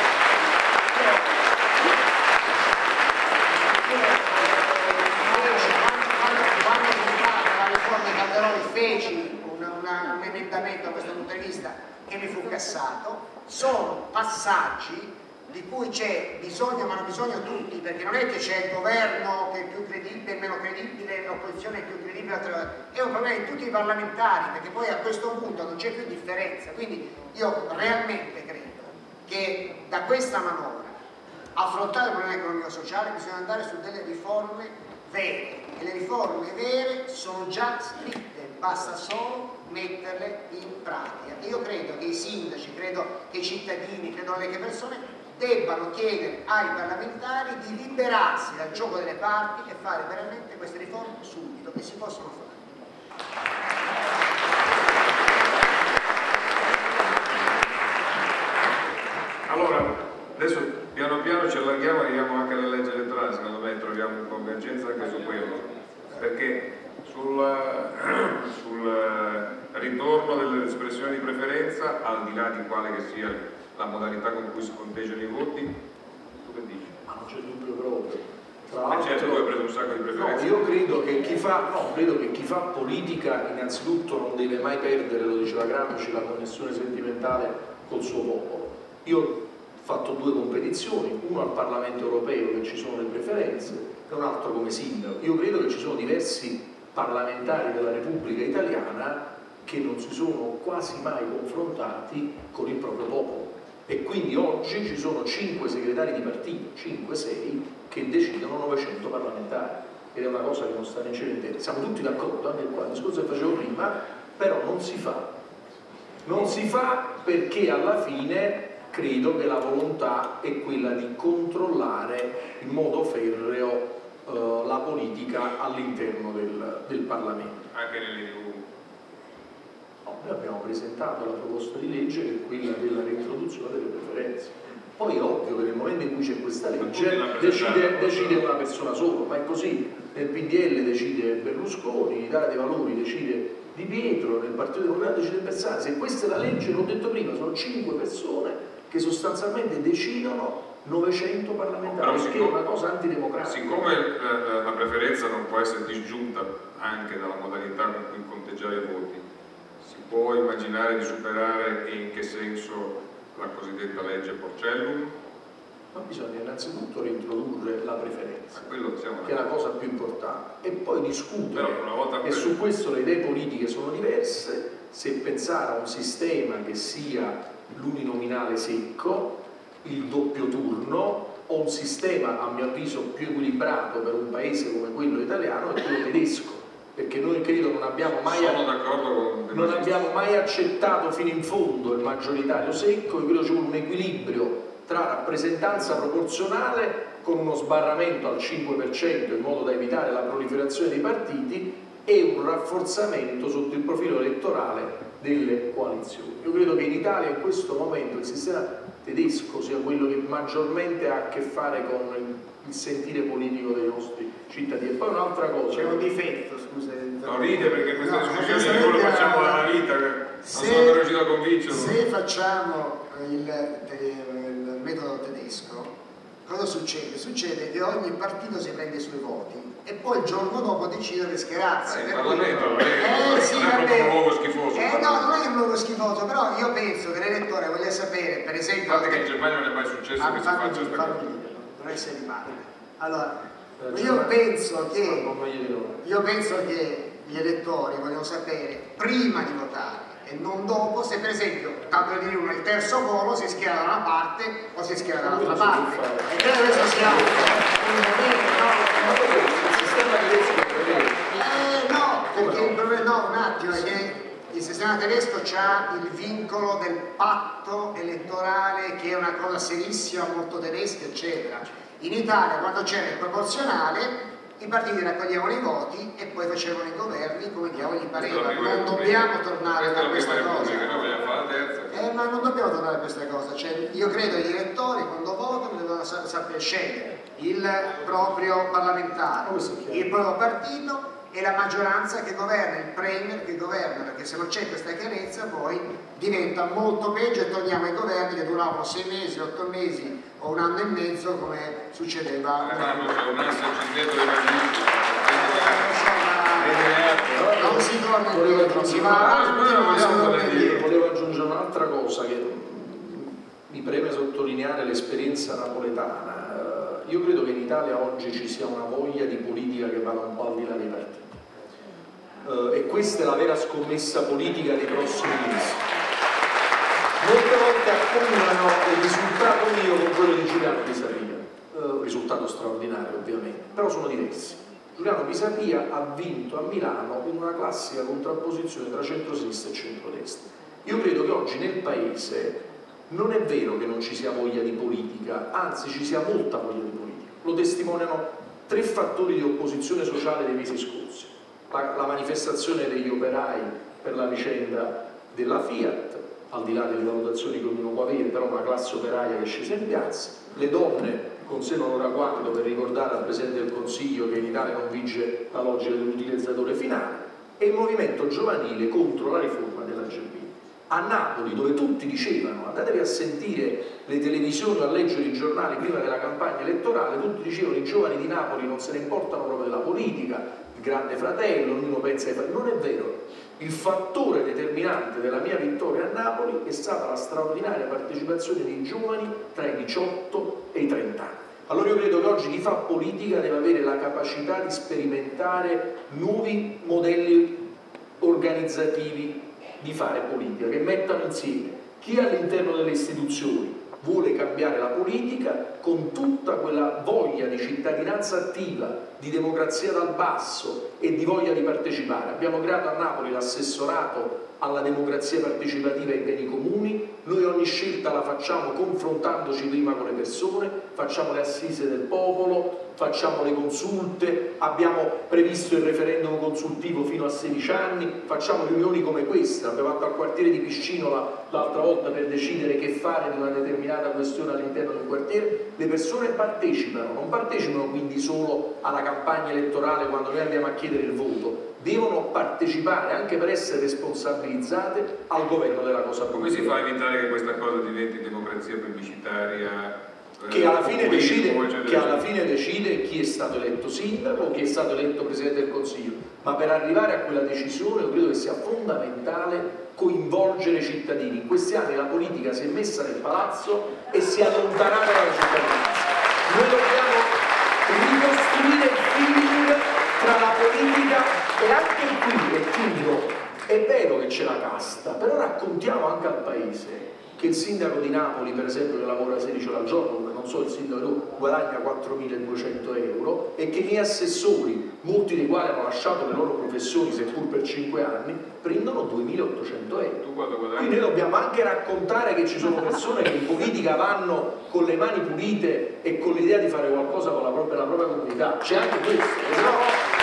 Quando si fa la riforma Calderoli feci un emendamento a questo punto di vista che mi fu cassato. Sono passaggi di cui c'è bisogno, ma hanno bisogno tutti, perché non è che c'è il governo che è più credibile, meno credibile, l'opposizione è più credibile, è un problema di tutti i parlamentari, perché poi a questo punto non c'è più differenza. Quindi io realmente credo che da questa manovra, affrontare il problema economico-sociale, bisogna andare su delle riforme vere, e le riforme vere sono già scritte, basta solo metterle in pratica. Io credo che i sindaci, credo che i cittadini, credo che le persone debbano chiedere ai parlamentari di liberarsi dal gioco delle parti e fare veramente queste riforme subito, che si possono fare. Allora, adesso piano piano ci allarghiamo, arriviamo anche alla legge elettorale, secondo me troviamo una convergenza anche su quello, perché sul ritorno delle espressioni di preferenza, al di là di quale che sia la modalità con cui si conteggiano i voti, tu che dici? Ma non c'è dubbio proprio. Tra Ma certo, tu hai preso un sacco di preferenze. No, io credo che chi fa politica innanzitutto non deve mai perdere, lo diceva Gramsci, la connessione sentimentale col suo popolo. Io ho fatto 2 competizioni, uno al Parlamento europeo che ci sono le preferenze e un altro come sindaco. Io credo che ci sono diversi parlamentari della Repubblica Italiana che non si sono quasi mai confrontati con il proprio popolo, e quindi oggi ci sono 5 segretari di partito, 5-6, che decidono 900 parlamentari, ed è una cosa che non sta né cielo né terra. Siamo tutti d'accordo, anche qua il discorso che facevo prima, però non si fa perché alla fine credo che la volontà è quella di controllare in modo ferreo la politica all'interno del Parlamento. Anche nelle TV. No, noi abbiamo presentato la proposta di legge che è quella della reintroduzione delle preferenze. Poi è ovvio che nel momento in cui c'è questa legge decide una persona sola, ma è così. Nel PDL decide Berlusconi, in Italia dei Valori decide Di Pietro, nel Partito Democratico decide Bersani. Se questa è la legge, l'ho detto prima, sono 5 persone che sostanzialmente decidono 900 parlamentari, perché è una cosa antidemocratica. Siccome la preferenza non può essere disgiunta anche dalla modalità con cui conteggiare i voti, si può immaginare di superare, e in che senso, la cosiddetta legge Porcellum? Ma bisogna innanzitutto reintrodurre la preferenza, che è la cosa più importante, e poi discutere, e su questo le idee politiche sono diverse, se pensare a un sistema che sia l'uninominale secco, il doppio turno, o un sistema a mio avviso più equilibrato per un paese come quello italiano è quello tedesco, perché noi credo non abbiamo mai accettato fino in fondo il maggioritario secco, e credo ci vuole un equilibrio tra rappresentanza proporzionale con uno sbarramento al 5% in modo da evitare la proliferazione dei partiti e un rafforzamento sotto il profilo elettorale delle coalizioni. Io credo che in Italia in questo momento il sistema tedesco sia quello che maggiormente ha a che fare con il sentire politico dei nostri cittadini. E poi un'altra cosa, c'è un difetto, scusa, non ride perché queste discussioni noi le facciamo dalla vita, non sono riuscito a convincerlo. Se facciamo il metodo tedesco, cosa succede? Succede che ogni partito si prende i suoi voti e poi il giorno dopo decide di schierarsi. Il Parlamento non è proprio un luogo schifoso. No, non è un luogo schifoso, però io penso che l'elettore voglia sapere, per esempio... Guarda che in Germania non è mai successo che si faccia questa cosa. Non essere di parte. Allora, io penso che gli elettori vogliono sapere prima di votare e non dopo, se per esempio, tanto per dire uno, il terzo polo si schiera da una parte o si schiera dall'altra parte. E credo che questo sia perché il problema, no, un attimo, è che il sistema tedesco ha il vincolo del patto elettorale, che è una cosa serissima, molto tedesca, eccetera. In Italia, quando c'era il proporzionale, i partiti raccoglievano i voti e poi facevano i governi come diavolo gli pareva. Non dobbiamo tornare a questa cosa. Ma non dobbiamo tornare a questa cosa. Cioè, io credo che gli elettori quando votano devono sapere scegliere il proprio parlamentare, il proprio partito e la maggioranza che governa, il premier che governa, perché se non c'è questa chiarezza poi diventa molto peggio e torniamo ai governi che duravano 6 mesi, 8 mesi o un anno e mezzo come succedeva. Non si torna indietro, si va avanti. Volevo aggiungere un'altra cosa che mi preme sottolineare, l'esperienza napoletana. Io credo che in Italia oggi ci sia una voglia di politica che vada un po' al di là dei partiti. E questa è la vera scommessa politica dei prossimi mesi. Molte volte accomunano il risultato mio con quello di Giuliano Pisapia, risultato straordinario ovviamente, però sono diversi. Giuliano Pisapia ha vinto a Milano in una classica contrapposizione tra centrosinistra e centrodestra. Io credo che oggi nel Paese Non è vero che non ci sia voglia di politica, anzi ci sia molta voglia di politica. Lo testimoniano 3 fattori di opposizione sociale dei mesi scorsi. La manifestazione degli operai per la vicenda della Fiat, al di là delle valutazioni che ognuno può avere, però una classe operaia che è scesa in piazza, le donne con seno non ragguaglido per ricordare al Presidente del Consiglio che in Italia non vige la logica dell'utilizzatore finale, e il movimento giovanile contro la riforma della Gelmini. A Napoli, dove tutti dicevano, andatevi a sentire le televisioni o a leggere i giornali prima della campagna elettorale, tutti dicevano i giovani di Napoli non se ne importano proprio della politica, il grande fratello, ognuno pensa ai fratelli. Non è vero. Il fattore determinante della mia vittoria a Napoli è stata la straordinaria partecipazione dei giovani tra i 18 e i 30 anni. Allora io credo che oggi chi fa politica deve avere la capacità di sperimentare nuovi modelli organizzativi di fare politica, che mettano insieme chi all'interno delle istituzioni vuole cambiare la politica con tutta quella voglia di cittadinanza attiva, di democrazia dal basso e di voglia di partecipare. Abbiamo creato a Napoli l'assessorato alla democrazia partecipativa e ai beni comuni. Noi ogni scelta la facciamo confrontandoci prima con le persone, facciamo le assise del popolo, facciamo le consulte, abbiamo previsto il referendum consultivo fino a 16 anni, facciamo riunioni come questa, abbiamo fatto al quartiere di Piscino l'altra volta per decidere che fare di una determinata questione all'interno del quartiere. Le persone partecipano, non partecipano quindi solo alla campagna elettorale quando noi andiamo a chiedere il voto, devono partecipare anche per essere responsabilizzate al governo della cosa pubblica. Come si fa a evitare che questa cosa diventi democrazia plebiscitaria? Che alla fine decide chi è stato eletto sindaco o chi è stato eletto Presidente del Consiglio, ma per arrivare a quella decisione io credo che sia fondamentale coinvolgere i cittadini. In questi anni la politica si è messa nel palazzo e si è allontanata dalla cittadinanza. Noi dobbiamo ricostruire il feeling tra la politica e anche qui, e chiudo, è vero che c'è la casta, però raccontiamo anche al Paese che il sindaco di Napoli, per esempio, che lavora 16 ore al giorno, non so il sindaco tu, guadagna 4.200 euro, e che i miei assessori, molti dei quali hanno lasciato le loro professioni, seppur per 5 anni, prendono 2.800 euro. Tu quanto guadagni? Quindi noi dobbiamo anche raccontare che ci sono persone che in politica vanno con le mani pulite e con l'idea di fare qualcosa per la propria comunità. C'è anche questo, se no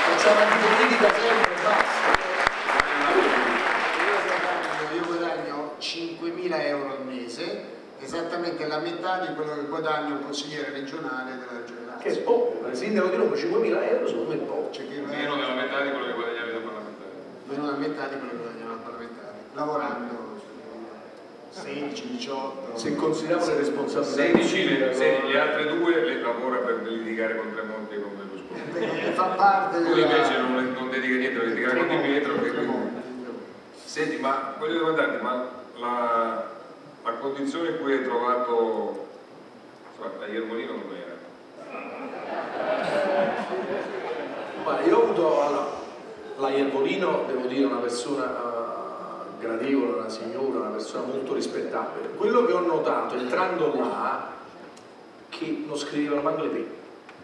facciamo anche politica sempre e basta. 5.000 euro al mese, esattamente la metà di quello che guadagna un consigliere regionale della Regione Lazio. Che è poco, per il sindaco di Roma 5.000 euro secondo me è poco. Meno della metà di quello che guadagnavi da parlamentare. Meno della metà di quello che guadagnava da parlamentare, lavorando 16, 18. Se consideriamo le responsabilità 16, le altre 2 le lavora per litigare con Tremonti e con Berlusconi. Fa parte lui invece non dedica niente a litigare con Di Pietro. Senti, ma voglio domandarti, ma la condizione in cui hai trovato la Iervolino com'era? Ma io ho avuto la Iervolino, devo dire, una persona gradevole, una signora, una persona molto rispettabile. Quello che ho notato entrando là, che non scrivevano manco le penne.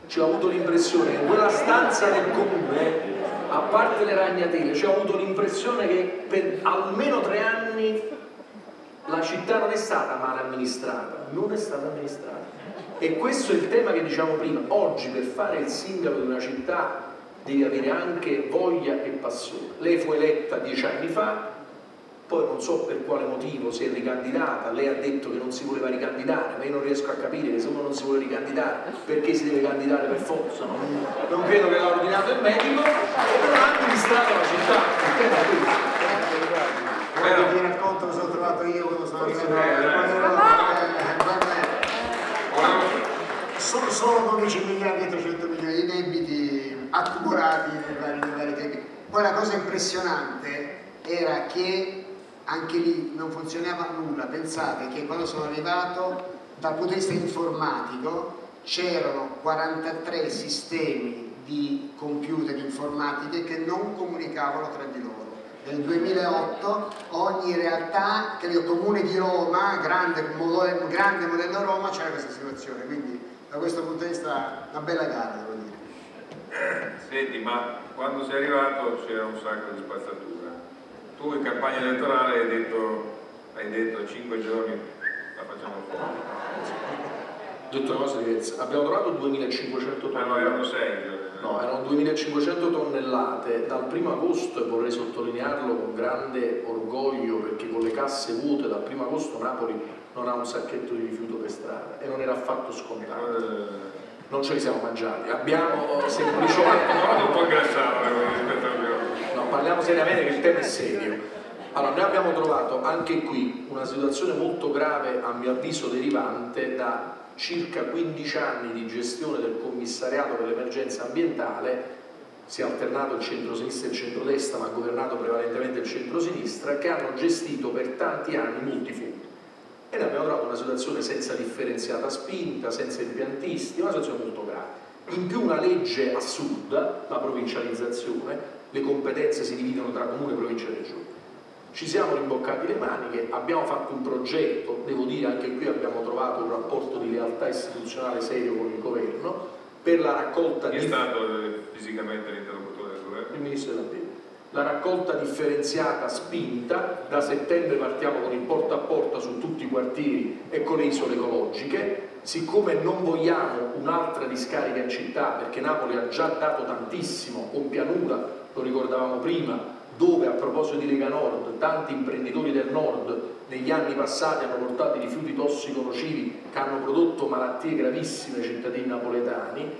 Cioè, ho avuto l'impressione che in quella stanza del comune, a parte le ragnatele, cioè, ho avuto l'impressione che per almeno 3 anni la città non è stata male amministrata, non è stata amministrata. E questo è il tema che diciamo prima. Oggi per fare il sindaco di una città devi avere anche voglia e passione. Lei fu eletta 10 anni fa, poi non so per quale motivo si è ricandidata, lei ha detto che non si voleva ricandidare, ma io non riesco a capire che se uno non si vuole ricandidare perché si deve candidare per forza, non credo che l'ha ordinato il medico, e non ha amministrato la città. Ti racconto cosa ho trovato io quando sono arrivato. Sono solo 12 miliardi e 300 milioni di debiti accumulati nei vari tempi. Poi la cosa impressionante era che anche lì non funzionava nulla. Pensate che quando sono arrivato, dal punto di vista informatico, c'erano 43 sistemi di computer informatiche che non comunicavano tra di loro. Nel 2008 ogni realtà, credo comune di Roma, grande modello Roma, c'era questa situazione, quindi da questo punto di vista una bella gara, devo dire. Senti, ma quando sei arrivato c'era un sacco di spazzatura. Tu in campagna elettorale hai detto a 5 giorni la Detto una cosa diversa, abbiamo trovato 2500 tonnellate. No, erano 6. No, erano 2500 tonnellate. Dal 1° agosto, e vorrei sottolinearlo con grande orgoglio, perché con le casse vuote dal 1° agosto Napoli non ha un sacchetto di rifiuto per strada, e non era affatto scontato. Non ce li siamo mangiati, abbiamo semplicemente... un po' ingrassato rispetto al mio. No, parliamo seriamente, che il tema è serio. Allora, noi abbiamo trovato anche qui una situazione molto grave, a mio avviso derivante da circa 15 anni di gestione del commissariato per l'emergenza ambientale. Si è alternato il centro-sinistra e il centro-destra, ma ha governato prevalentemente il centro-sinistra, che hanno gestito per tanti anni molti funghi. E noi abbiamo trovato una situazione senza differenziata spinta, senza impiantisti, una situazione molto grave. In più una legge assurda, la provincializzazione, le competenze si dividono tra comune, provincia e regione. Ci siamo rimboccati le maniche, abbiamo fatto un progetto, devo dire anche qui abbiamo trovato un rapporto di lealtà istituzionale serio con il governo per la raccolta Chi è stato fisicamente l'interlocutore del governo? Il Ministro dell'Ambiente. La raccolta differenziata spinta, da settembre partiamo con il porta a porta su tutti i quartieri e con le isole ecologiche. Siccome non vogliamo un'altra discarica in città, perché Napoli ha già dato tantissimo con Pianura, lo ricordavamo prima, dove a proposito di Lega Nord tanti imprenditori del nord negli anni passati hanno portato i rifiuti tossico-nocivi che hanno prodotto malattie gravissime ai cittadini napoletani,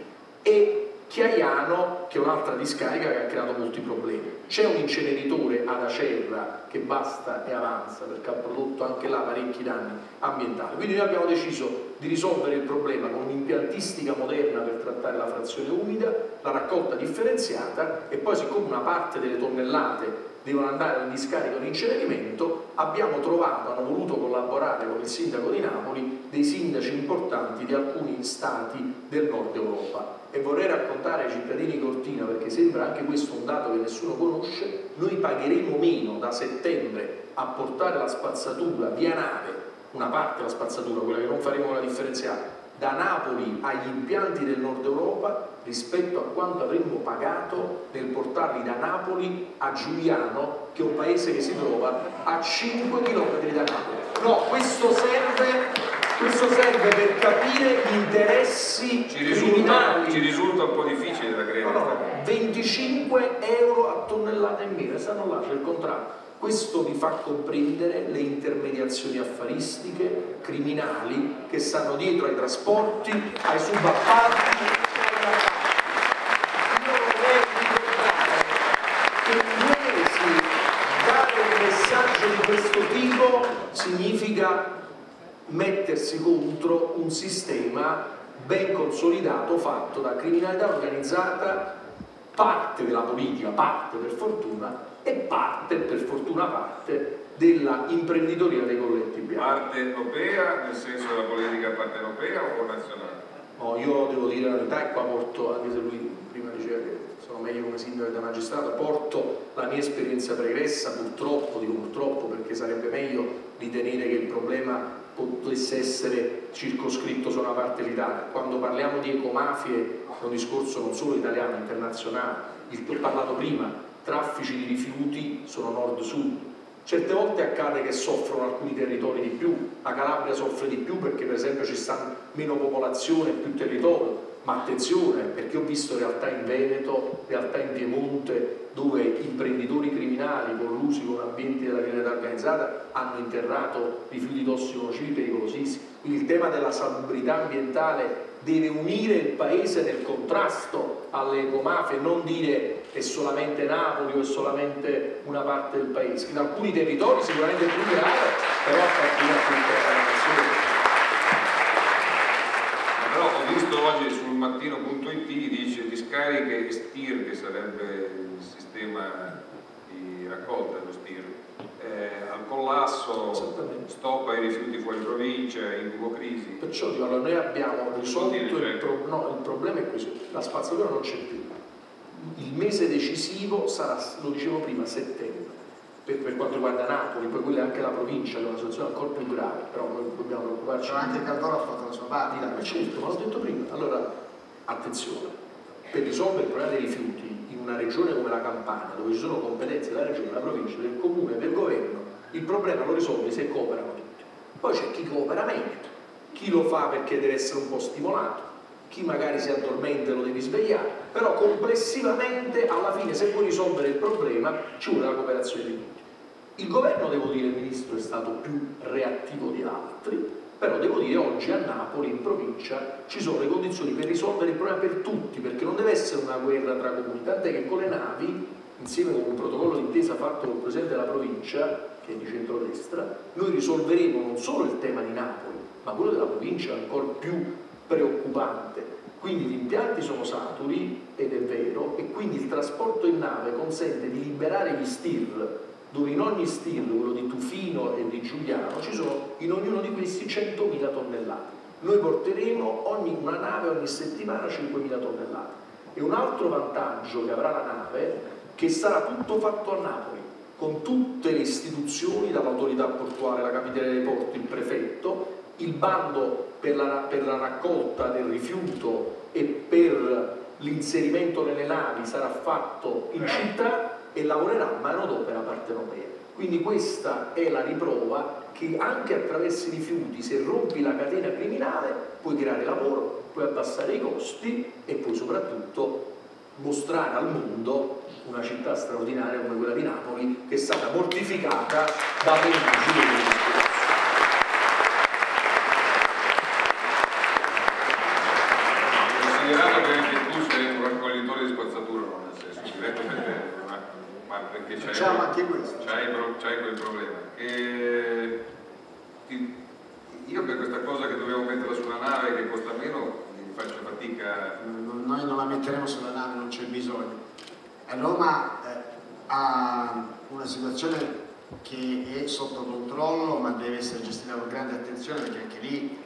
e Chiaiano, che è un'altra discarica che ha creato molti problemi. C'è un inceneritore ad Acerra che basta e avanza, perché ha prodotto anche là parecchi danni ambientali. Quindi noi abbiamo deciso di risolvere il problema con un'impiantistica moderna per trattare la frazione umida, la raccolta differenziata, e poi, siccome una parte delle tonnellate devono andare in discarica o in incenerimento, abbiamo trovato, hanno voluto collaborare con il sindaco di Napoli, dei sindaci importanti di alcuni stati del nord Europa. E vorrei raccontare ai cittadini di Cortina, perché sembra anche questo un dato che nessuno conosce, noi pagheremo meno da settembre a portare la spazzatura via nave, una parte della spazzatura, quella che non faremo con la differenziata, da Napoli agli impianti del nord Europa rispetto a quanto avremmo pagato nel portarli da Napoli a Giuliano, che è un paese che si trova a 5 km da Napoli. No, questo serve per capire gli interessi criminali. Ci risulta un po' difficile da credere. No, 25 euro a tonnellata in meno, stanno là, c'è il contratto. Questo vi fa comprendere le intermediazioni affaristiche, criminali, che stanno dietro ai trasporti, ai subappalti. Io vorrei ricordare che in mesi dare un messaggio di questo tipo significa mettersi contro un sistema ben consolidato, fatto da criminalità organizzata, parte della politica, parte per fortuna, e parte, per fortuna parte, della imprenditoria dei colletti bianchi. Parte europea, nel senso della politica parte europea o nazionale? No, io devo dire la verità, e qua porto, anche se lui prima diceva che sono meglio come sindaco che da magistrato, porto la mia esperienza pregressa, purtroppo, dico purtroppo perché sarebbe meglio ritenere che il problema potesse essere circoscritto su una parte dell'Italia. Quando parliamo di ecomafie è un discorso non solo italiano, internazionale. Ho parlato prima, traffici di rifiuti sono nord-sud. Certe volte accade che soffrono alcuni territori di più, la Calabria soffre di più perché per esempio ci sta meno popolazione e più territorio, ma attenzione, perché ho visto realtà in Veneto, realtà in Piemonte, dove imprenditori criminali collusi con ambienti della criminalità organizzata hanno interrato rifiuti tossico-nocivi pericolosissimi. Quindi il tema della salubrità ambientale deve unire il paese nel contrasto alle ecomafie, non dire è solamente Napoli o è solamente una parte del paese. In alcuni territori sicuramente è più grave, però appartiene a tutta la nazione. Però ho visto oggi sul mattino.it dice discariche STIR, che sarebbe il sistema di raccolta dello STIR, al collasso, stop ai rifiuti fuori provincia, incubo crisi. Perciò dico, allora noi abbiamo risolto il problema è questo, la spazzatura non c'è più. Il mese decisivo sarà, lo dicevo prima, settembre, per quanto riguarda Napoli, poi quella è anche la provincia, che è una situazione ancora più grave, però noi dobbiamo preoccuparci. Però anche Caldoro ha fatto la sua parte. Ma certo, ma l'ho detto prima. Allora, attenzione, per risolvere il problema dei rifiuti in una regione come la Campania, dove ci sono competenze della regione, della provincia, del comune, del governo, il problema lo risolve se cooperano tutti. Poi c'è chi coopera meglio, chi lo fa perché deve essere un po' stimolato, chi magari si addormenta e lo devi svegliare, però complessivamente alla fine se vuoi risolvere il problema ci vuole la cooperazione di tutti. Il governo, devo dire, il ministro è stato più reattivo di altri, però devo dire oggi a Napoli, in provincia, ci sono le condizioni per risolvere il problema per tutti, perché non deve essere una guerra tra comuni, tant'è che con le navi, insieme con un protocollo d'intesa fatto col presidente della provincia, che è di centrodestra, noi risolveremo non solo il tema di Napoli, ma quello della provincia è ancora più preoccupante. Quindi gli impianti sono saturi, ed è vero, e quindi il trasporto in nave consente di liberare gli stir, dove in ogni stir, quello di Tufino e di Giuliano, ci sono in ognuno di questi 100.000 tonnellate. Noi porteremo una nave ogni settimana 5.000 tonnellate. E un altro vantaggio che avrà la nave, che sarà tutto fatto a Napoli, con tutte le istituzioni, dall'autorità portuale, la capitale dei porti, il prefetto, il bando per la raccolta del rifiuto e per l'inserimento nelle navi sarà fatto in città e lavorerà a manodopera partenopea. Quindi questa è la riprova che anche attraverso i rifiuti, se rompi la catena criminale, puoi creare lavoro, puoi abbassare i costi e puoi soprattutto mostrare al mondo una città straordinaria come quella di Napoli, che è stata mortificata dalle immagini. Considerato che anche tu sei un raccoglitore di spazzatura, non nel senso diretto per te, ma perché facciamo anche questo. C'hai quel problema. Io per questa cosa che dobbiamo metterla sulla nave che costa meno faccio fatica. Noi non la metteremo sulla nave, non c'è bisogno. Roma ha una situazione che è sotto controllo, ma deve essere gestita con grande attenzione, perché anche lì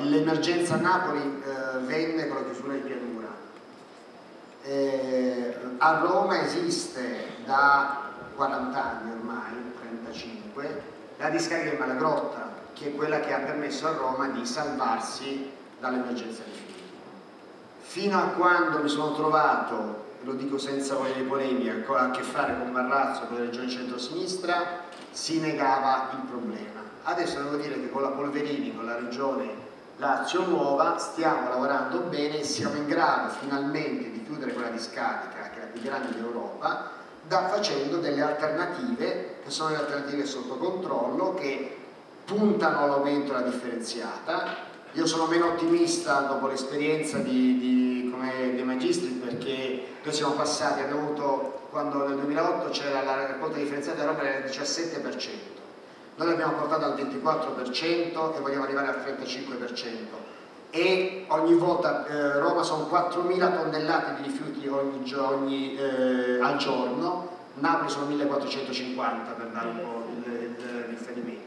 l'emergenza a Napoli venne con la chiusura di pianura. A Roma esiste da 40 anni ormai, 35, la discarica di Malagrotta, che è quella che ha permesso a Roma di salvarsi dall'emergenza rifiuti. Fino a quando mi sono trovato, lo dico senza voglia di polemica, a che fare con Marrazzo, con la regione centro-sinistra, si negava il problema. Adesso devo dire che con la Polverini, con la regione Lazio Nuova, stiamo lavorando bene e siamo in grado finalmente di chiudere quella discarica, che è la più grande d'Europa, facendo delle alternative, che sono le alternative sotto controllo, che puntano all'aumento della differenziata. Io sono meno ottimista dopo l'esperienza come De Magistris, perché noi siamo passati, abbiamo avuto, quando nel 2008 c'era la raccolta differenziata a Roma era del 17%, noi l'abbiamo portata al 24% e vogliamo arrivare al 35%, e ogni volta Roma sono 4.000 tonnellate di rifiuti al giorno, Napoli sono 1.450, per dare un po' il riferimento.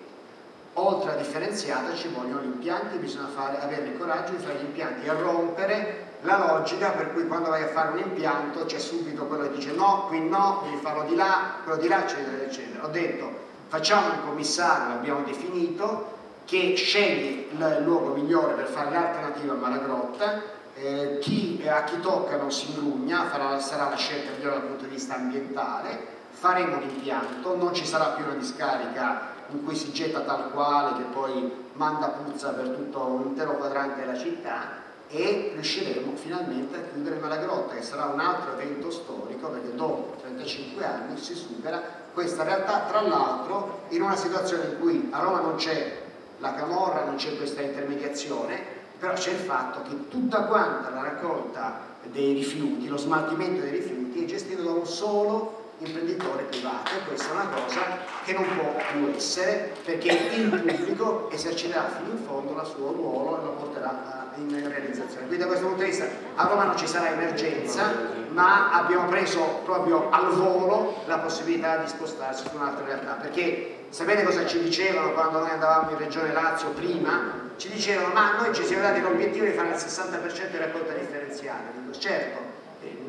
Oltre alla differenziata ci vogliono gli impianti, bisogna avere il coraggio di fare gli impianti e rompere la logica per cui quando vai a fare un impianto c'è subito quello che dice no, qui no, devi farlo di là, quello di là, eccetera, eccetera. Ho detto, facciamo un commissario, l'abbiamo definito, che sceglie il luogo migliore per fare l'alternativa a Malagrotta, a chi tocca non si ingrugna, sarà la scelta migliore dal punto di vista ambientale, faremo l'impianto, non ci sarà più una discarica in cui si getta tal quale che poi manda puzza per tutto un intero quadrante della città, e riusciremo finalmente a chiudere Malagrotta, che sarà un altro evento storico, perché dopo 35 anni si supera questa realtà, tra l'altro in una situazione in cui a Roma non c'è la camorra, non c'è questa intermediazione, però c'è il fatto che tutta quanta la raccolta dei rifiuti, lo smaltimento dei rifiuti è gestito da un solo imprenditore privato, e questa è una cosa che non può più essere, perché il pubblico eserciterà fino in fondo il suo ruolo e lo porterà in realizzazione. Quindi da questo punto di vista a Roma non ci sarà emergenza, ma abbiamo preso proprio al volo la possibilità di spostarsi su un'altra realtà, perché sapete cosa ci dicevano quando noi andavamo in Regione Lazio prima? Ci dicevano, ma noi ci siamo dati l'obiettivo di fare il 60% di raccolta differenziata. Dico, certo,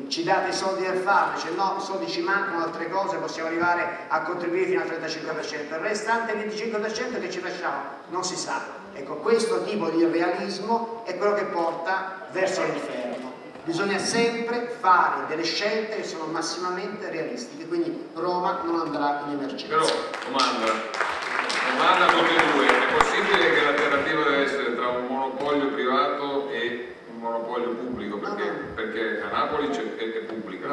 ci date i soldi per farlo, dice no, i soldi ci mancano, altre cose, possiamo arrivare a contribuire fino al 35%, il restante 25% che ci facciamo? Non si sa. Ecco, questo tipo di realismo è quello che porta verso l'inferno. bisogna sempre fare delle scelte che sono massimamente realistiche, quindi Roma non andrà in emergenza. Però, domanda a tutti e due, è possibile che l'alternativa deve essere tra un monopolio privato e un monopolio pubblico? Perché a Napoli è pubblica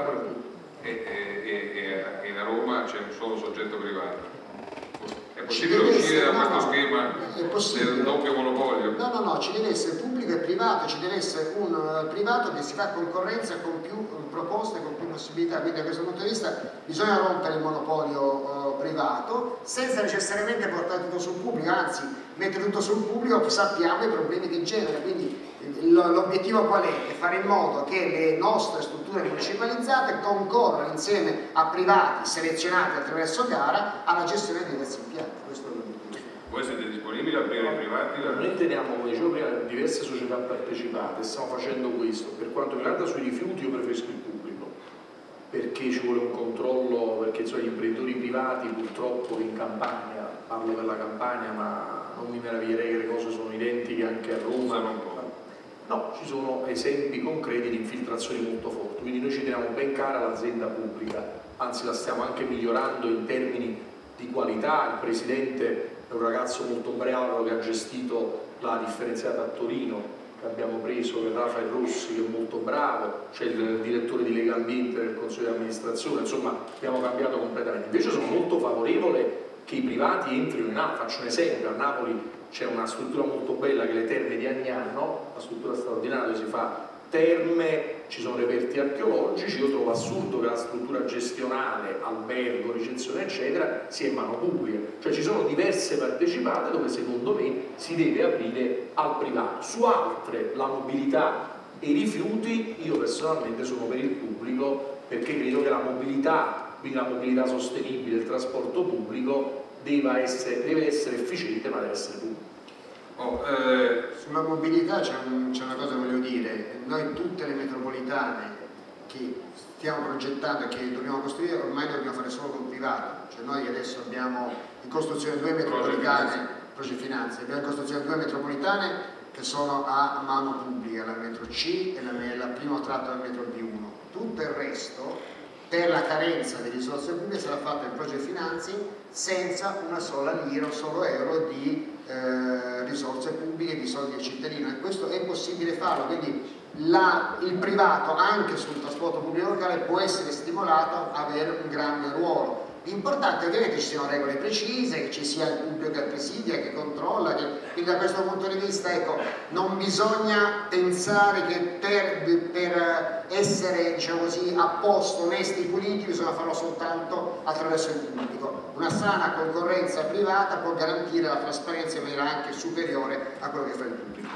e a Roma c'è un solo soggetto privato. È possibile uscire da questo schema del doppio monopolio? No, ci deve essere pubblico e privato, ci deve essere un privato che si fa concorrenza con più proposte, con più possibilità, quindi da questo punto di vista bisogna rompere il monopolio privato senza necessariamente portare tutto sul pubblico, anzi mettere tutto sul pubblico sappiamo i problemi che genera, quindi l'obiettivo qual è? È fare in modo che le nostre strutture municipalizzate concorrano insieme a privati selezionati attraverso gara alla gestione dei diversi impianti. Questo è l'obiettivo. Voi siete disponibili a aprire ai privati? Noi teniamo, come dicevo prima, diverse società partecipate, stiamo facendo questo. Per quanto riguarda sui rifiuti io preferisco il pubblico, perché ci vuole un controllo, perché gli imprenditori privati purtroppo in Campania, parlo per la Campania ma non mi meraviglierei che le cose sono identiche anche a Roma. No, ci sono esempi concreti di infiltrazioni molto forti, quindi noi ci teniamo ben cara l'azienda pubblica, anzi la stiamo anche migliorando in termini di qualità. Il presidente è un ragazzo molto bravo che ha gestito la differenziata a Torino, che abbiamo preso per Rafael Rossi, che è molto bravo, c'è il direttore di Lega Ambiente del Consiglio di amministrazione, insomma abbiamo cambiato completamente. Invece sono molto favorevole che i privati entrino in Napoli. Faccio un esempio: a Napoli c'è una struttura molto bella che è le Terme di Agnano, una struttura straordinaria, si fa terme, ci sono reperti archeologici. Io trovo assurdo che la struttura gestionale, albergo, ricezione eccetera, sia in mano pubblica, cioè ci sono diverse partecipate dove secondo me si deve aprire al privato. Su altre, la mobilità e i rifiuti, io personalmente sono per il pubblico, perché credo che la mobilità, quindi la mobilità sostenibile, il trasporto pubblico deve essere efficiente, ma deve essere pubblico. Sulla mobilità c'è una cosa che voglio dire: noi tutte le metropolitane che stiamo progettando e che dobbiamo costruire ormai dobbiamo fare solo con privato, cioè noi adesso abbiamo in costruzione due metropolitane, Progetto Finanza, abbiamo in costruzione due metropolitane che sono a mano pubblica, la metro C e la primo tratto della metro B1, tutto il resto per la carenza di risorse pubbliche sarà fatto il project financing senza una sola lira, un solo euro di risorse pubbliche, di soldi del cittadino, e questo è possibile farlo, quindi il privato anche sul trasporto pubblico locale può essere stimolato a avere un grande ruolo. L'importante è ovviamente che ci siano regole precise, che ci sia il pubblico che presidia, che controlla, quindi da questo punto di vista ecco, non bisogna pensare che per essere diciamo così, a posto, onesti e puliti bisogna farlo soltanto attraverso il pubblico. Una sana concorrenza privata può garantire la trasparenza in maniera anche superiore a quello che fa il pubblico.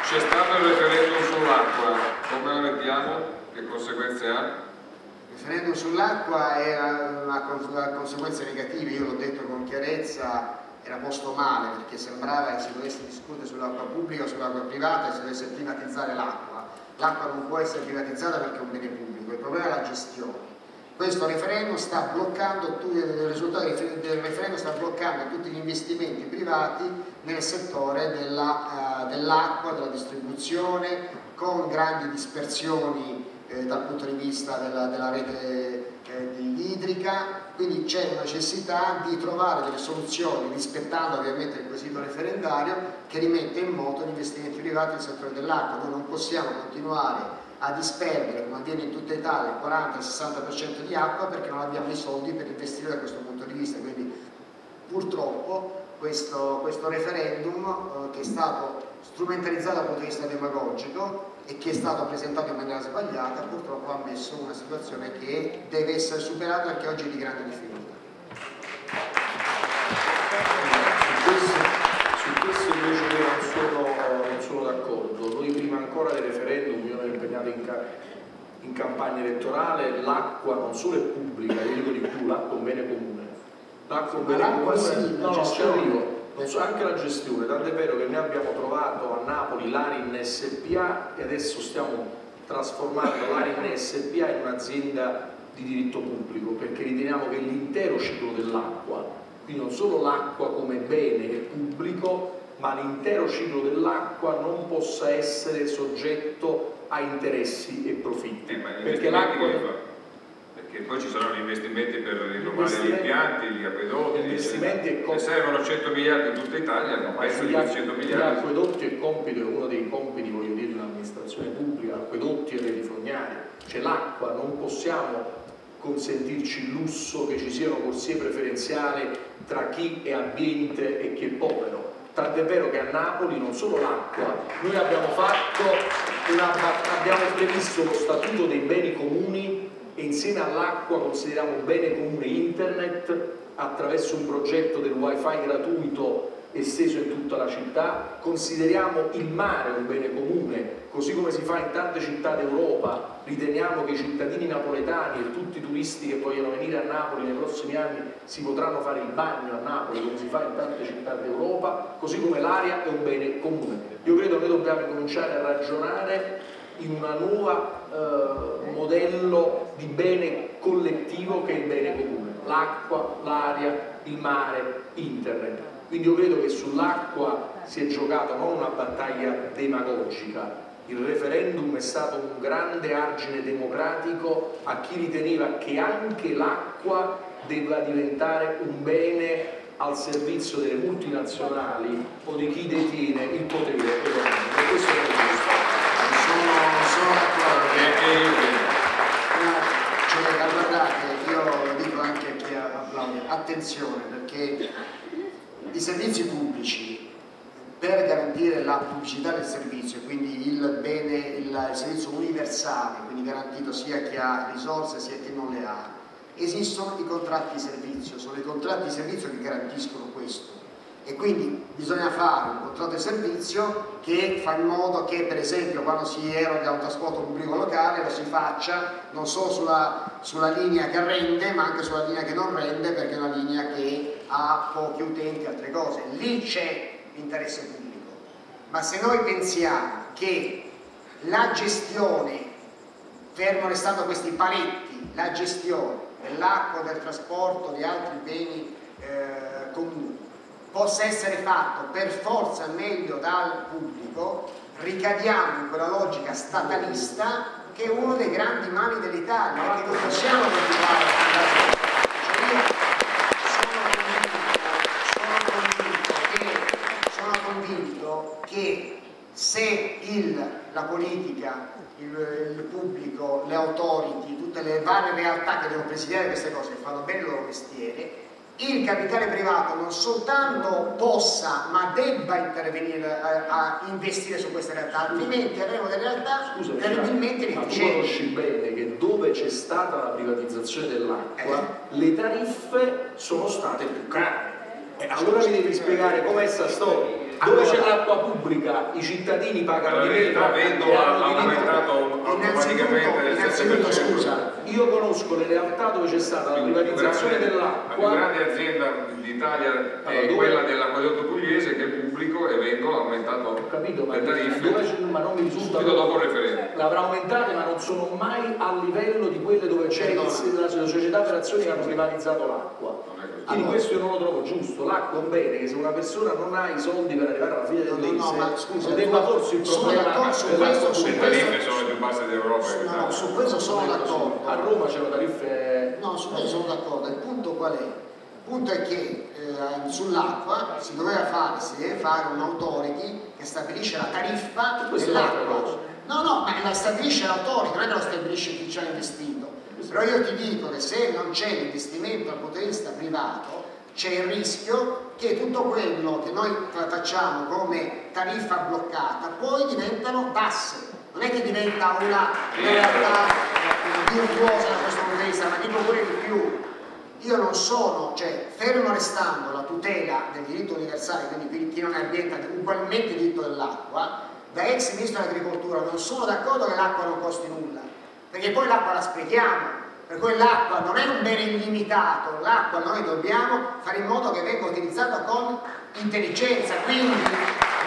C'è stato il referendum sull'acqua, come la mettiamo? Che conseguenze ha? Il referendum sull'acqua ha conseguenze negative, io l'ho detto con chiarezza, era posto male perché sembrava che si dovesse discutere sull'acqua pubblica o sull'acqua privata e si dovesse privatizzare l'acqua. L'acqua non può essere privatizzata perché è un bene pubblico, il problema è la gestione. Questo referendum sta bloccando, il risultato del referendum sta bloccando tutti gli investimenti privati nel settore dell'acqua, della distribuzione, con grandi dispersioni dal punto di vista della rete idrica, quindi c'è la necessità di trovare delle soluzioni rispettando ovviamente il quesito referendario che rimette in moto gli investimenti privati nel settore dell'acqua. Noi non possiamo continuare a disperdere, come avviene in tutta Italia, il 40-60% di acqua perché non abbiamo i soldi per investire da questo punto di vista. Quindi purtroppo questo referendum che è stato strumentalizzato dal punto di vista demagogico e che è stato presentato in maniera sbagliata, purtroppo ha messo una situazione che deve essere superata e che oggi è di grande difficoltà. Su questo invece io non sono d'accordo. Noi prima ancora del referendum, io mi ero impegnato in campagna elettorale, l'acqua non solo è pubblica, io dico di più, l'acqua è un bene comune. L'acqua è un bene comune, sì, no, ci arrivo. Non so, anche la gestione, tant'è vero che noi abbiamo trovato a Napoli l'Arin SPA e adesso stiamo trasformando l'Arin SPA in un'azienda di diritto pubblico, perché riteniamo che l'intero ciclo dell'acqua, quindi non solo l'acqua come bene pubblico, ma l'intero ciclo dell'acqua non possa essere soggetto a interessi e profitti. Perché l'acqua... Perché poi ci saranno gli investimenti per rinnovare gli impianti, gli acquedotti, servono 100 miliardi in tutta Italia, non penso di 100 miliardi. Gli acquedotti è uno dei compiti, voglio dire, di un'amministrazione pubblica, acquedotti e reti fognarie. Cioè l'acqua non possiamo consentirci il lusso che ci siano corsie preferenziali tra chi è abbiente e chi è povero. Tant'è vero che a Napoli non solo l'acqua, noi abbiamo previsto lo statuto dei beni comuni e insieme all'acqua consideriamo bene comune internet attraverso un progetto del wifi gratuito esteso in tutta la città, consideriamo il mare un bene comune, così come si fa in tante città d'Europa. Riteniamo che i cittadini napoletani e tutti i turisti che vogliono venire a Napoli nei prossimi anni si potranno fare il bagno a Napoli, come si fa in tante città d'Europa, così come l'aria è un bene comune. Io credo che noi dobbiamo cominciare a ragionare in una nuova modello di bene collettivo che è il bene comune, l'acqua, l'aria, il mare, internet. Quindi io credo che sull'acqua si è giocata non una battaglia demagogica, il referendum è stato un grande argine democratico a chi riteneva che anche l'acqua debba diventare un bene al servizio delle multinazionali o di chi detiene il potere economico. E questo è il giusto. Sono d'accordo. Guardate, io lo dico anche a chi applaude, attenzione, perché i servizi pubblici, per garantire la pubblicità del servizio, quindi il servizio universale, quindi garantito sia a chi ha risorse sia a chi non le ha, esistono i contratti di servizio, sono i contratti di servizio che garantiscono questo. E quindi bisogna fare un contratto di servizio che fa in modo che, per esempio, quando si eroga un trasporto pubblico locale lo si faccia non solo sulla linea che rende, ma anche sulla linea che non rende, perché è una linea che ha pochi utenti e altre cose. Lì c'è l'interesse pubblico. Ma se noi pensiamo che la gestione, fermo restando questi paletti, la gestione dell'acqua, del trasporto, di altri beni comuni, possa essere fatto per forza meglio dal pubblico, ricadiamo in quella logica statalista che è uno dei grandi mali dell'Italia, che non possiamo continuare a sono convinto che se la politica, il pubblico, le authority, tutte le varie realtà che devono presidiare queste cose, che fanno bene il loro mestiere, il capitale privato non soltanto possa ma debba intervenire a investire su queste realtà, altrimenti avremo delle realtà terribilmente inefficienti. Ma tu conosci bene che dove c'è stata la privatizzazione dell'acqua le tariffe sono state più care. Allora mi devi spiegare com'è sta storia. Dove c'è l'acqua pubblica i cittadini pagano di meno, avendo aumentato automaticamente. Innanzitutto scusa, io conosco le realtà dove c'è stata la privatizzazione dell'acqua. La più grande azienda d'Italia è quella dell'acquedotto pugliese, che è pubblico, e vengono aumentato le tariffe. Ma non mi risulta subito dopo il referendum. L'avrà aumentate, ma non sono mai a livello di quelle dove c'è la società per azioni che hanno privatizzato l'acqua. Quindi questo io non lo trovo giusto. L'acqua è un bene che se una persona non ha i soldi per arrivare alla fine del mese debba porsi il problema. Le tariffe sono le più basse d'Europa. No, su questo sono d'accordo. A Roma c'erano tariffe. No, su questo sono d'accordo. Il punto qual è? Il punto è che sull'acqua si deve fare un'autority che stabilisce la tariffa dell'acqua. No, ma la stabilisce l'autority, non è che lo stabilisce chi ci ha investito. Però io ti dico che se non c'è l'investimento dal punto di vista privato, c'è il rischio che tutto quello che noi facciamo come tariffa bloccata poi diventano tasse. Non è che diventa una realtà virtuosa da questo punto di vista, ma dico pure di più. Io non sono, cioè, fermo restando la tutela del diritto universale, quindi chi non è ambiente ugualmente il diritto dell'acqua, da ex ministro dell'agricoltura non sono d'accordo che l'acqua non costi nulla, perché poi l'acqua la sprechiamo. Per cui l'acqua non è un bene illimitato, l'acqua noi dobbiamo fare in modo che venga utilizzata con intelligenza, quindi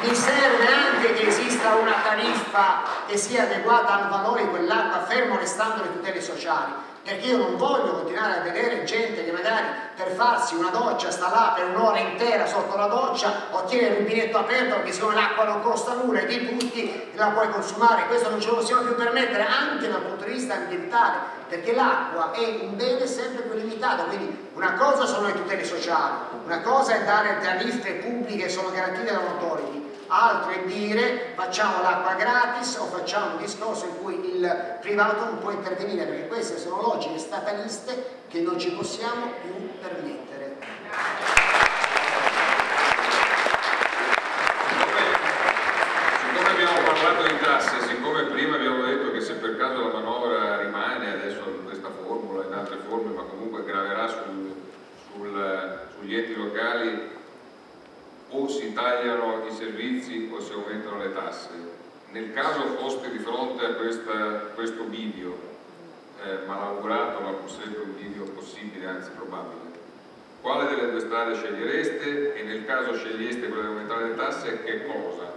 mi serve anche che esista una tariffa che sia adeguata al valore di quell'acqua, fermo restando le tutele sociali. perché io non voglio continuare a vedere gente che magari per farsi una doccia sta là per un'ora intera sotto la doccia o tiene il rubinetto aperto perché siccome l'acqua non costa nulla e di tutti la puoi consumare. Questo non ce lo possiamo più permettere anche dal punto di vista ambientale, perché l'acqua è un bene sempre più limitato. Quindi una cosa sono le tutele sociali, una cosa è dare tariffe pubbliche che sono garantite dall'autority, altro è dire facciamo l'acqua gratis o facciamo un discorso in cui il privato non può intervenire, perché queste sono logiche stataliste che non ci possiamo più permettere. Siccome abbiamo parlato di tasse, siccome prima abbiamo detto che se per caso la manovra rimane adesso in questa formula, in altre forme, ma comunque graverà sugli enti locali, o si tagliano i servizi o si aumentano le tasse. Nel caso foste di fronte a questo bivio, malaugurato ma pur sempre un bivio possibile, anzi probabile, quale delle due strade scegliereste? E nel caso sceglieste quella di aumentare le tasse, che cosa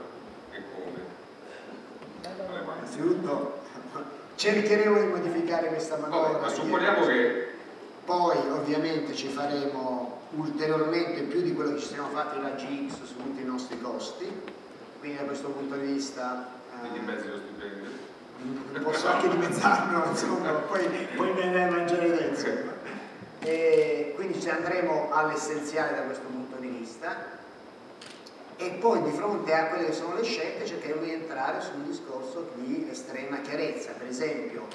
e come? Innanzitutto cercheremo di modificare questa manovra. Ma supponiamo che poi ovviamente ci faremo ulteriormente più di quello che ci siamo fatti la GX su tutti i nostri costi, quindi da questo punto di vista di mezzo lo stipendio posso anche dimezzarlo, insomma, poi me ne mangerete, insomma. E quindi ci andremo all'essenziale da questo punto di vista e poi di fronte a quelle che sono le scelte cercheremo di entrare su un discorso di estrema chiarezza. Per esempio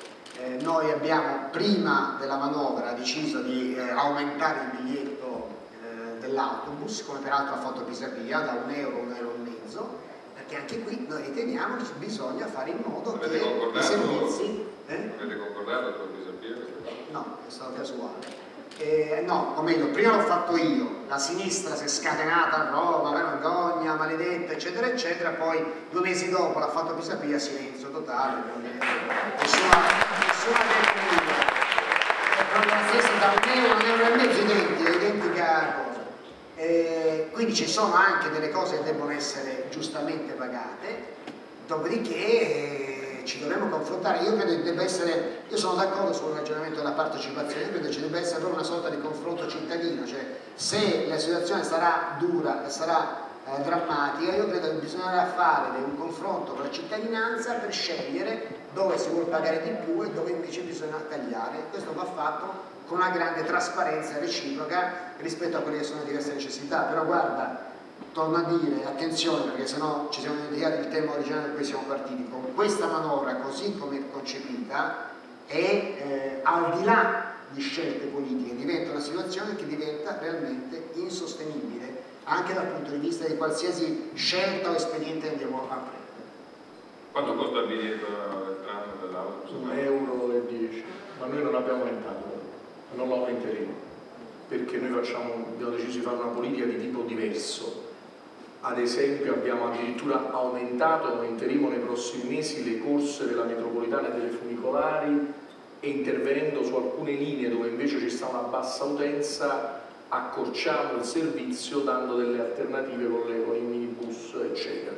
noi abbiamo prima della manovra deciso di aumentare il biglietto dell'autobus, come peraltro ha fatto Pisapia, da €1 a €1,50, perché anche qui noi riteniamo che bisogna fare in modo che i servizi... Avete concordato con Pisapia? No, è stato casuale. No, o meglio, prima l'ho fatto io, la sinistra si è scatenata a Roma, vergogna, maledetta, eccetera, eccetera, poi 2 mesi dopo l'ha fatto Pisapia, silenzio totale, nessuna tecnica. È proprio la stessa, da €1,50, identica cosa. Quindi ci sono anche delle cose che debbono essere giustamente pagate, dopodiché ci dovremo confrontare. Io credo che debba essere, io sono d'accordo sul ragionamento della partecipazione, io credo che ci debba essere proprio una sorta di confronto cittadino, cioè se la situazione sarà dura e sarà drammatica, io credo che bisognerà fare un confronto con la cittadinanza per scegliere dove si vuole pagare di più e dove invece bisogna tagliare. Questo va fatto con una grande trasparenza reciproca rispetto a quelle che sono le diverse necessità. Però guarda, torno a dire, attenzione, perché sennò ci siamo dimenticati il tema originale da cui siamo partiti. Con questa manovra così come è concepita è al di là di scelte politiche, diventa una situazione che diventa realmente insostenibile anche dal punto di vista di qualsiasi scelta o espediente che andiamo a prendere. Quanto costa il biglietto dell'autobus? €1,10, ma noi non abbiamo aumentato, non lo aumenteremo, perché noi abbiamo deciso di fare una politica di tipo diverso. Ad esempio abbiamo addirittura aumentato e aumenteremo nei prossimi mesi le corse della metropolitana e delle funicolari, e intervenendo su alcune linee dove invece ci sta una bassa utenza accorciamo il servizio dando delle alternative con i minibus eccetera.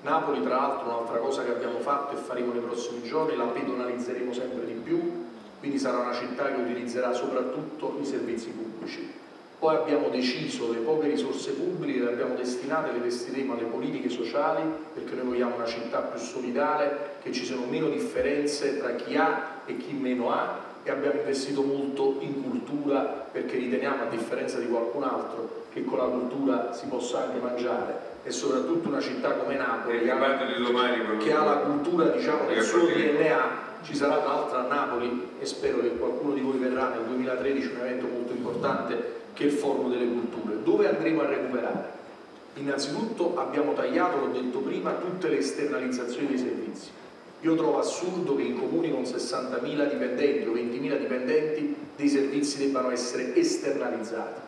Napoli tra l'altro un'altra cosa che abbiamo fatto e faremo nei prossimi giorni, la pedonalizzeremo sempre di più, quindi sarà una città che utilizzerà soprattutto i servizi pubblici. Poi abbiamo deciso le poche risorse pubbliche le abbiamo destinate, le destiremo alle politiche sociali, perché noi vogliamo una città più solidale, che ci siano meno differenze tra chi ha e chi meno ha, e abbiamo investito molto in cultura, perché riteniamo, a differenza di qualcun altro, che con la cultura si possa anche mangiare, e soprattutto una città come Napoli che ha la cultura, diciamo, nel suo DNA. Ci sarà tra l'altro a Napoli, e spero che qualcuno di voi verrà, nel 2013 un evento molto importante che è il Forum delle Culture, dove andremo a recuperare. Innanzitutto abbiamo tagliato, l'ho detto prima, tutte le esternalizzazioni dei servizi. Io trovo assurdo che in comuni con 60.000 dipendenti o 20.000 dipendenti dei servizi debbano essere esternalizzati.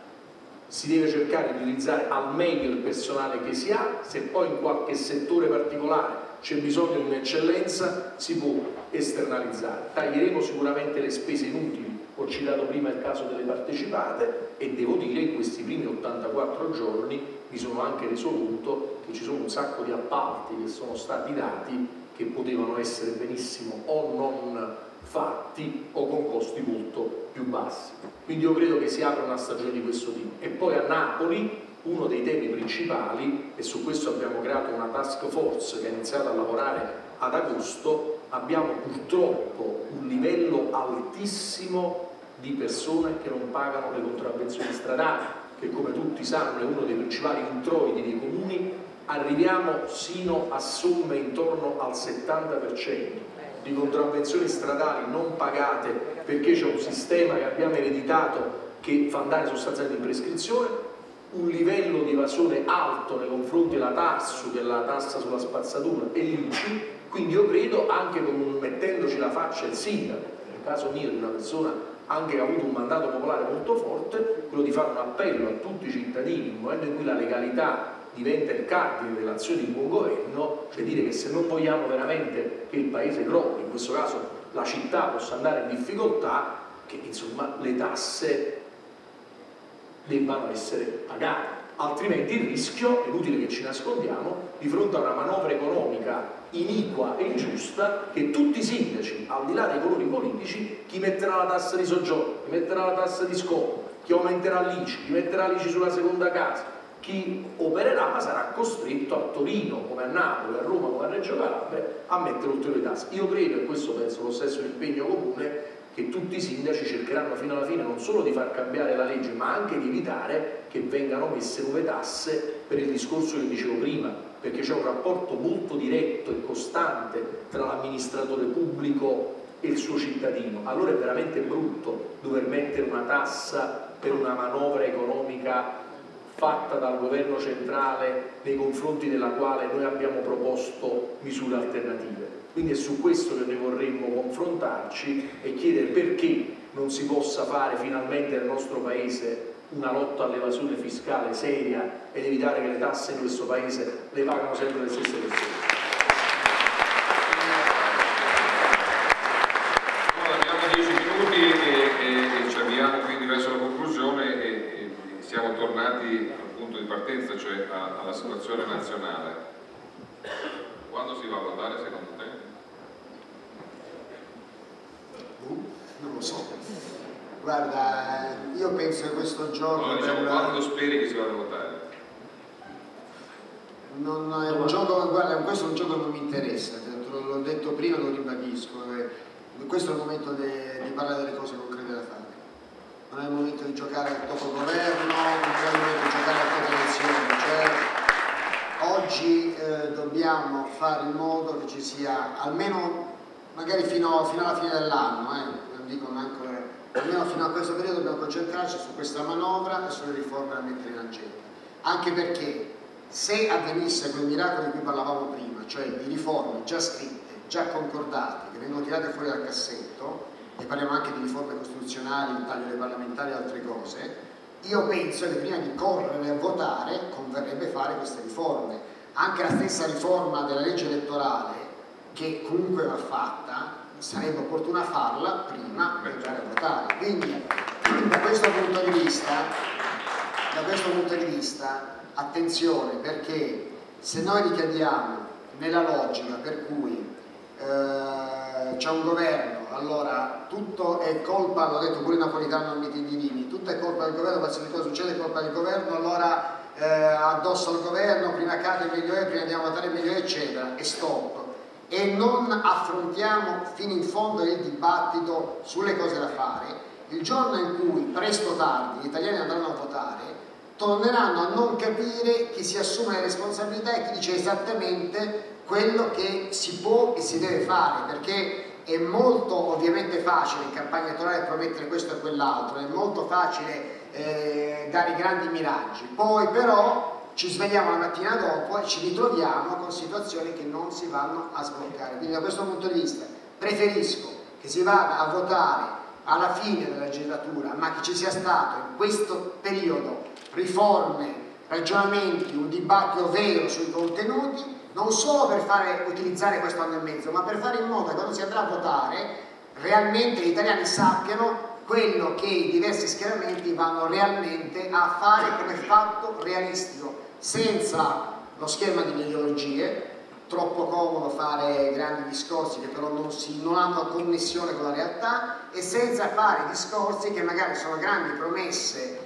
Si deve cercare di utilizzare al meglio il personale che si ha, se poi in qualche settore particolare c'è bisogno di un'eccellenza si può esternalizzare. Taglieremo sicuramente le spese inutili, Ho citato prima il caso delle partecipate e devo dire che in questi primi 84 giorni mi sono anche reso conto che ci sono un sacco di appalti che sono stati dati che potevano essere benissimo o non fatti o con costi molto più bassi. Quindi io credo che si apra una stagione di questo tipo. E poi a Napoli uno dei temi principali, e su questo abbiamo creato una task force che ha iniziato a lavorare ad agosto, abbiamo purtroppo un livello altissimo di persone che non pagano le contravvenzioni stradali, che come tutti sanno è uno dei principali introiti dei comuni. Arriviamo sino a somme intorno al 70% di contravvenzioni stradali non pagate, perché c'è un sistema che abbiamo ereditato che fa andare sostanzialmente in prescrizione, un livello di evasione alto nei confronti della TARSU, della tassa sulla spazzatura, e l'ICI. Quindi io credo, anche mettendoci la faccia il sindaco, nel caso mio di una persona anche che ha avuto un mandato popolare molto forte, quello di fare un appello a tutti i cittadini, nel momento in cui la legalità diventa il cardine dell'azione di buon governo, cioè dire che se non vogliamo veramente che il paese crolli, in questo caso la città possa andare in difficoltà, che insomma le tasse debbano essere pagate, altrimenti il rischio, è inutile che ci nascondiamo, di fronte a una manovra economica iniqua e ingiusta, che tutti i sindaci, al di là dei colori politici, chi metterà la tassa di soggiorno, chi metterà la tassa di scopo, chi aumenterà l'ICI, chi metterà l'ICI sulla seconda casa, chi opererà, ma sarà costretto a Torino, come a Napoli, a Roma, come a Reggio Calabria, a mettere ulteriori tasse. Io credo, e questo penso lo stesso impegno comune, che tutti i sindaci cercheranno fino alla fine non solo di far cambiare la legge, ma anche di evitare che vengano messe nuove tasse, per il discorso che dicevo prima, perché c'è un rapporto molto diretto e costante tra l'amministratore pubblico e il suo cittadino. Allora è veramente brutto dover mettere una tassa per una manovra economica fatta dal governo centrale, nei confronti della quale noi abbiamo proposto misure alternative. Quindi è su questo che noi vorremmo confrontarci e chiedere perché non si possa fare finalmente nel nostro paese una lotta all'evasione fiscale seria ed evitare che le tasse in questo paese le pagano sempre le stesse persone. Abbiamo 10 minuti e ci avviamo quindi verso la conclusione e siamo tornati al punto di partenza, cioè alla situazione nazionale. Quando si va a votare secondo te? Non lo so. Guarda, io penso che questo gioco... Allora, diciamo, quando speri che si vada a votare? Non è un gioco, guarda, questo è un gioco che non mi interessa, l'ho detto prima, lo ribadisco. Questo è il momento di parlare delle cose concrete da fare. Non è il momento di giocare al topogoverno, non è il momento di giocare a topo-elezioni. Cioè, oggi dobbiamo fare in modo che ci sia, almeno magari fino alla fine dell'anno, non dico manco, almeno fino a questo periodo dobbiamo concentrarci su questa manovra e sulle riforme da mettere in agenda. Anche perché se avvenisse quel miracolo di cui parlavamo prima, cioè di riforme già scritte, già concordate, che vengono tirate fuori dal cassetto, e parliamo anche di riforme costituzionali, il taglio dei parlamentari e altre cose, io penso che prima di correre a votare converrebbe fare queste riforme. Anche la stessa riforma della legge elettorale, che comunque va fatta, sarebbe opportuna farla prima di andare a votare. Quindi da questo punto di vista attenzione, perché se noi ricadiamo nella logica per cui c'è un governo, allora tutto è colpa, l'ho detto pure Napolitano al meeting di Rimini, tutto è colpa del governo, qualsiasi cosa succede è colpa del governo, allora addosso al governo, prima cade meglio è, prima andiamo a votare meglio è, eccetera, e stop. E non affrontiamo fino in fondo il dibattito sulle cose da fare, il giorno in cui, presto o tardi, gli italiani andranno a votare, torneranno a non capire chi si assume le responsabilità e chi dice esattamente quello che si può e si deve fare, perché è molto ovviamente facile in campagna elettorale promettere questo e quell'altro, è molto facile dare grandi miraggi, poi però ci svegliamo la mattina dopo e ci ritroviamo con situazioni che non si vanno a sbloccare. Quindi da questo punto di vista preferisco che si vada a votare alla fine della legislatura, ma che ci sia stato in questo periodo riforme, ragionamenti, un dibattito vero sui contenuti, non solo per utilizzare questo anno e mezzo, ma per fare in modo che quando si andrà a votare realmente gli italiani sappiano quello che i diversi schieramenti vanno realmente a fare come fatto realistico, senza lo schema di ideologie, troppo comodo fare grandi discorsi che però non hanno connessione con la realtà, e senza fare discorsi che magari sono grandi promesse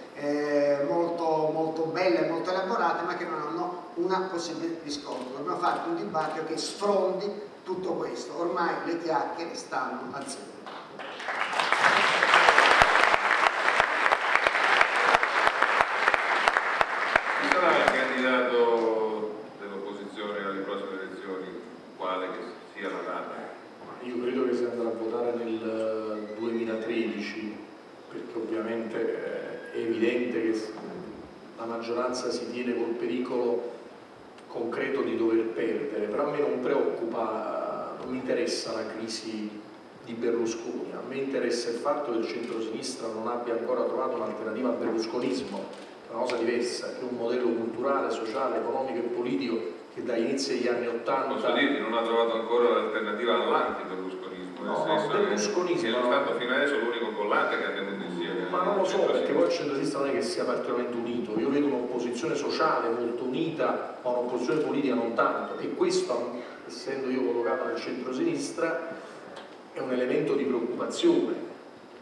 molto, molto belle, molto elaborate, ma che non hanno una possibilità di riscontro. Dobbiamo fare un dibattito che sfrondi tutto questo. Ormai le chiacchiere stanno a zero. Chi sarà il candidato dell'opposizione alle prossime elezioni, quale che sia la data? Io credo che si andrà a votare nel 2013, perché ovviamente è evidente che la maggioranza si tiene col pericolo concreto di dover perdere, però a me non preoccupa, non mi interessa la crisi di Berlusconi, a me interessa il fatto che il centro-sinistra non abbia ancora trovato un'alternativa al berlusconismo, una cosa diversa, che è un modello culturale, sociale, economico e politico che dagli inizi degli anni '80... Posso dirti, non ha trovato ancora l'alternativa all'anti-berlusconismo, nel senso che è stato fino adesso l'unico collante che ha tenuto insieme. Ma non lo so, perché poi il centro-sinistra non è che sia particolarmente unito, io vedo un'opposizione sociale molto unita, ma un'opposizione politica non tanto, e questo, essendo io collocato nel centro-sinistra, è un elemento di preoccupazione.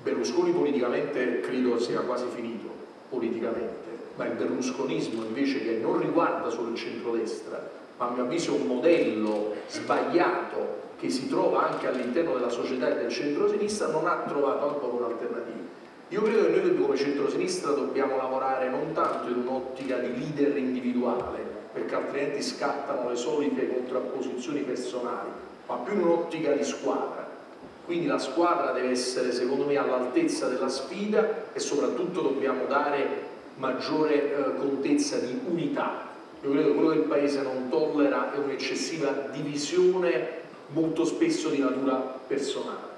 Berlusconi politicamente credo sia quasi finito, politicamente, ma il berlusconismo invece, che non riguarda solo il centrodestra, ma a mio avviso è un modello sbagliato che si trova anche all'interno della società e del centro-sinistra, non ha trovato ancora un'alternativa. Io credo che noi come centro-sinistra dobbiamo lavorare non tanto in un'ottica di leader individuale, perché altrimenti scattano le solite contrapposizioni personali, ma più in un'ottica di squadra. Quindi la squadra deve essere, secondo me, all'altezza della sfida, e soprattutto dobbiamo dare maggiore contezza di unità. Io credo che quello che il Paese non tollera è un'eccessiva divisione, molto spesso di natura personale.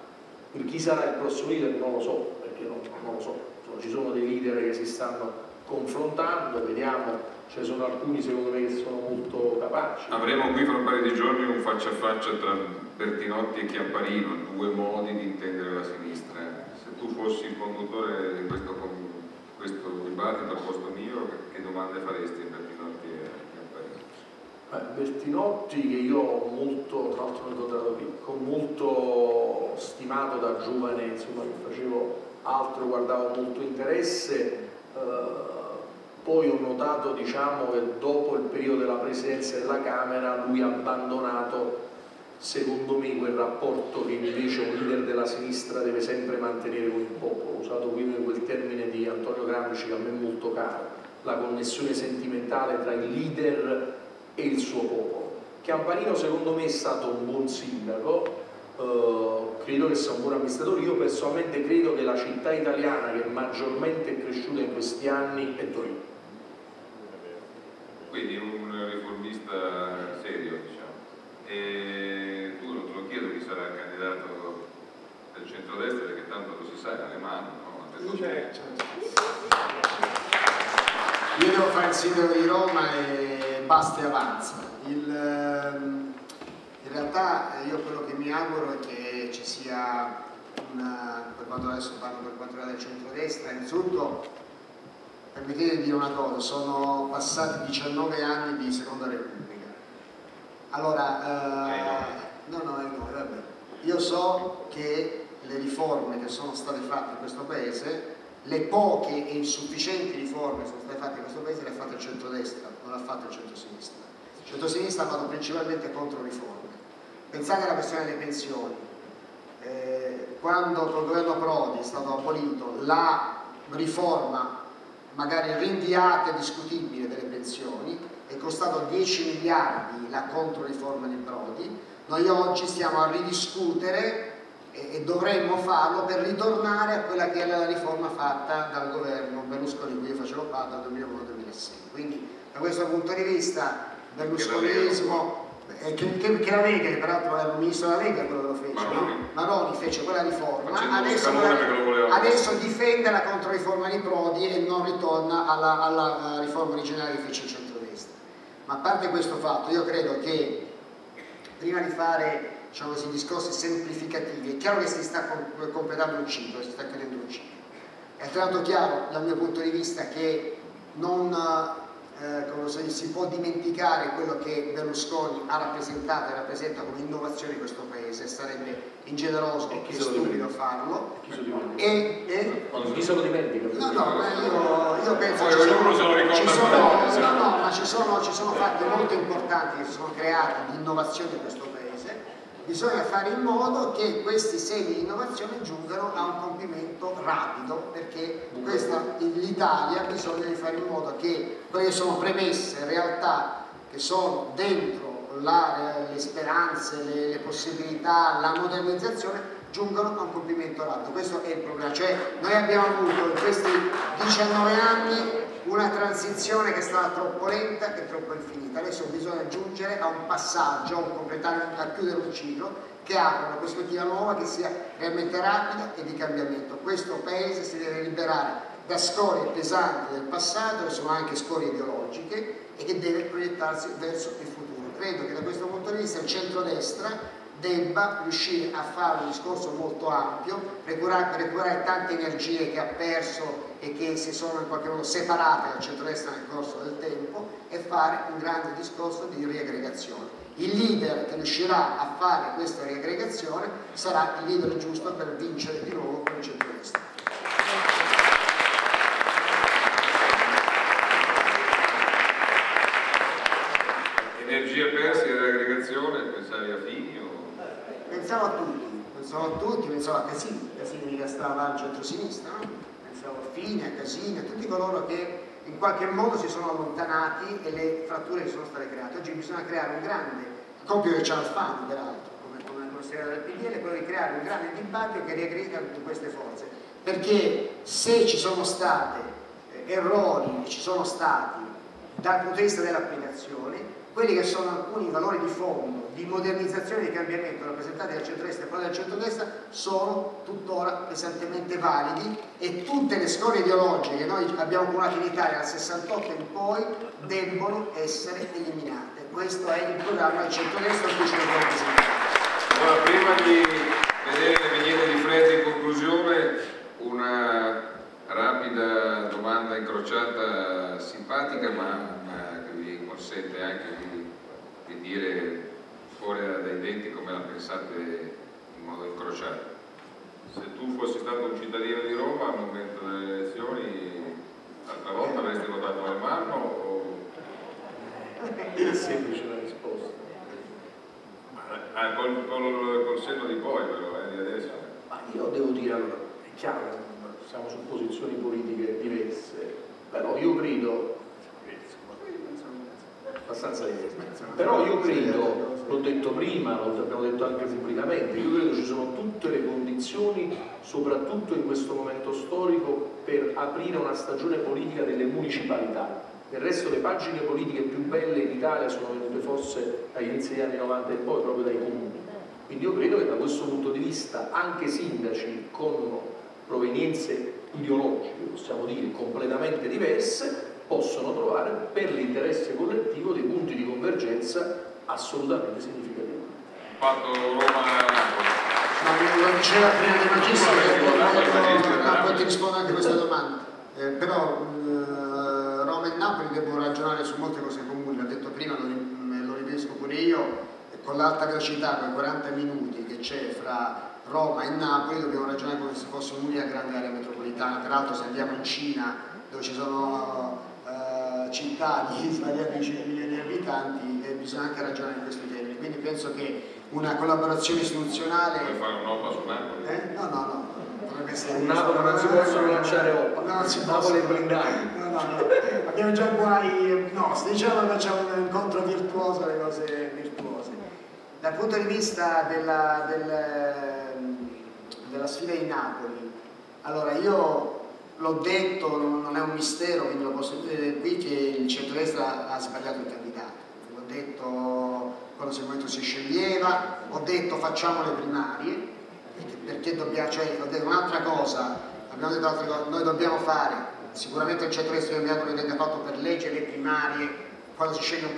Per chi sarà il prossimo leader non lo so, perché non lo so. Ci sono dei leader che si stanno confrontando, vediamo, ce ne sono alcuni secondo me che sono molto capaci. Avremo qui fra un paio di giorni un faccia a faccia tra Bertinotti e Chiamparino, due modi di intendere la sinistra. Se tu fossi il conduttore di questo dibattito al posto mio, che domande faresti a Bertinotti e Chiamparino? Bertinotti, che io ho molto, tra l'altro l'ho incontrato qui, con molto stimato da giovane, insomma, che facevo altro, guardavo molto interesse. Poi ho notato, diciamo, che dopo il periodo della presidenza della Camera lui ha abbandonato, secondo me, quel rapporto che invece un leader della sinistra deve sempre mantenere con il popolo. Ho usato quel termine di Antonio Gramsci, che a me è molto caro, la connessione sentimentale tra il leader e il suo popolo. Chiamparino secondo me è stato un buon sindaco, credo che sia un buon amministratore. Io personalmente credo che la città italiana che maggiormente è cresciuta in questi anni è Torino. Quindi un riformista serio, diciamo. E tu non te lo chiedo chi sarà il candidato del centrodestra, perché tanto lo si sa, è alle mani, no? Io devo fare il sindaco di Roma e basta e avanza. In realtà io quello che mi auguro è che ci sia per quanto adesso parlo per quanto riguarda il centrodestra, innanzitutto permettete di dire una cosa, sono passati 19 anni di Seconda Repubblica. Allora, vabbè. Io so che le riforme che sono state fatte in questo Paese, le poche e insufficienti riforme che sono state fatte in questo Paese le ha fatte il centrodestra, non l'ha fatte il centrosinistra. Il centrosinistra ha fatto principalmente controriforme. Pensate alla questione delle pensioni. Quando col governo Prodi è stato abolito la riforma, magari rinviata e discutibile, delle pensioni, è costato 10 miliardi la controriforma di Prodi, noi oggi stiamo a ridiscutere e dovremmo farlo per ritornare a quella che era la riforma fatta dal governo Berlusconi, di cui io facevo parte dal 2001-2006. Quindi da questo punto di vista berlusconismo, che la Lega, che peraltro era il ministro della Lega quello che lo fece, Maroni fece quella riforma, adesso difende la controriforma di Prodi e non ritorna alla riforma originale che fece il centrodestra. Ma a parte questo fatto, io credo che prima di fare diciamo così, discorsi semplificativi. È chiaro che si sta completando un ciclo, si sta chiudendo un ciclo. È altrettanto chiaro dal mio punto di vista che non si può dimenticare quello che Berlusconi ha rappresentato e rappresenta come innovazione in questo paese. Sarebbe ingeneroso e stupido farlo. Chi se lo dimentica? Io penso che ci sono fatti molto importanti che si sono creati di innovazione in questo paese. Bisogna fare in modo che questi semi di innovazione giungano a un compimento rapido, perché l'Italia ha bisogno di fare in modo che quelle che sono premesse, realtà che sono dentro le speranze, le possibilità, la modernizzazione, giungano a un compimento rapido. Questo è il problema. Cioè, noi abbiamo avuto in questi 19 anni una transizione che è stata troppo lenta e troppo infinita. Adesso bisogna giungere a un passaggio, a chiudere un ciclo che apra una prospettiva nuova, che sia realmente rapida e di cambiamento. Questo paese si deve liberare da scorie pesanti del passato, che sono anche scorie ideologiche, e che deve proiettarsi verso il futuro. Credo che da questo punto di vista il centrodestra debba riuscire a fare un discorso molto ampio, recuperare tante energie che ha perso e che si sono in qualche modo separate dal centrodestra nel corso del tempo, e fare un grande discorso di riaggregazione. Il leader che riuscirà a fare questa riaggregazione sarà il leader giusto per vincere di nuovo con il centrodestra. Energie perse e riaggregazione, pensavi a Fini o... Pensavo a tutti, pensavo a Casini che stava al centro-sinistra, no? Pensavo a Fini, a Casini, a tutti coloro che in qualche modo si sono allontanati e le fratture che sono state create. Oggi bisogna creare un grande, il compito che c'è Alfano peraltro, come consigliere del PDL, è quello di creare un grande dibattito che riaggrega tutte queste forze, perché se ci sono stati errori, ci sono stati dal punto di vista dell'applicazione, quelli che sono alcuni valori di fondo, di modernizzazione e di cambiamento rappresentati dal centro-destra e poi dal centro-destra, sono tuttora pesantemente validi, e tutte le scorie ideologiche che noi abbiamo accumulato in Italia dal 68 in poi debbono essere eliminate. Questo è il programma del centro-destra a cui ci dobbiamo presentare. Allora, prima di vedere le vignette di Fred in conclusione, una rapida domanda incrociata simpatica, ma che vi consente anche di dire fuori dai denti come la pensate in modo incrociato. Se tu fossi stato un cittadino di Roma al momento delle elezioni, l'altra volta avresti votato Alemanno o... È semplice la risposta. Col senno di poi però, di adesso. Ma io devo dire, allora, è chiaro, siamo su posizioni politiche diverse, però io credo, abbastanza diverse, però io credo, l'ho detto prima, l'abbiamo detto anche pubblicamente, io credo ci sono tutte le condizioni, soprattutto in questo momento storico, per aprire una stagione politica delle municipalità. Del resto le pagine politiche più belle in Italia sono venute forse dagli inizi degli anni 90 e poi proprio dai comuni. Quindi io credo che da questo punto di vista anche sindaci con provenienze ideologiche, possiamo dire, completamente diverse, possono trovare per l'interesse collettivo dei punti di convergenza assolutamente significativi. Fatto Roma-Napoli. Lo diceva prima di Magistro, poi ti rispondo anche a questa domanda. Però Roma e Napoli devono ragionare su molte cose comuni, l'ho detto prima, lo ribadisco pure io, con l'alta velocità, con i 40 minuti che c'è fra Roma e Napoli, dobbiamo ragionare come se fosse un'unica grande area metropolitana. Tra l'altro, se andiamo in Cina, dove ci sono città di svariati milioni di abitanti, bisogna anche ragionare in questi termini. Quindi penso che una collaborazione istituzionale... Puoi fare un'OPA su Napoli? No. Un Napoli non si possono lanciare OPA. No, si Napoli è blindato. No. Abbiamo già guai. No, se diciamo che facciamo un incontro virtuoso, le cose virtuose. Dal punto di vista della sfida di Napoli, allora io l'ho detto, non è un mistero, quindi lo posso dire qui, che il centrodestra ha sbagliato il candidato. L'ho detto quando il momento si sceglieva, ho detto facciamo le primarie, perché dobbiamo, cioè, ho detto un'altra cosa, abbiamo detto altre cose, noi dobbiamo fare, sicuramente il centrodestra che venga fatto per legge le primarie quando si sceglie un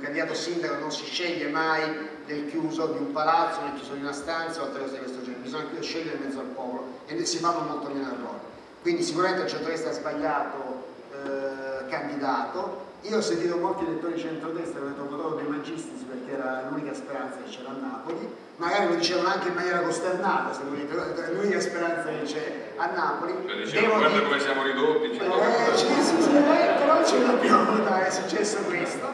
candidato sindaco non si sceglie mai del chiuso, di un palazzo, del chiuso di una stanza o altre cose di questo genere. Bisogna scegliere in mezzo al popolo e si fanno molto meno errori. Quindi sicuramente il centrodestra ha sbagliato candidato. Io ho sentito molti elettori centrodestra che hanno detto votato De Magistris perché era l'unica speranza che c'era a Napoli, magari lo dicevano anche in maniera costernata, se volete, l'unica speranza che c'è a Napoli. Cioè dicevano guarda come siamo ridotti, però ce l'abbiamo, dai, è successo questo.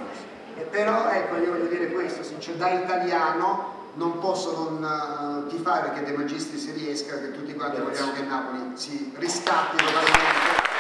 Però ecco, io voglio dire questo, da italiano non posso non tifare che De Magistris riesca, che tutti quanti vogliamo che Napoli si riscatti totalmente.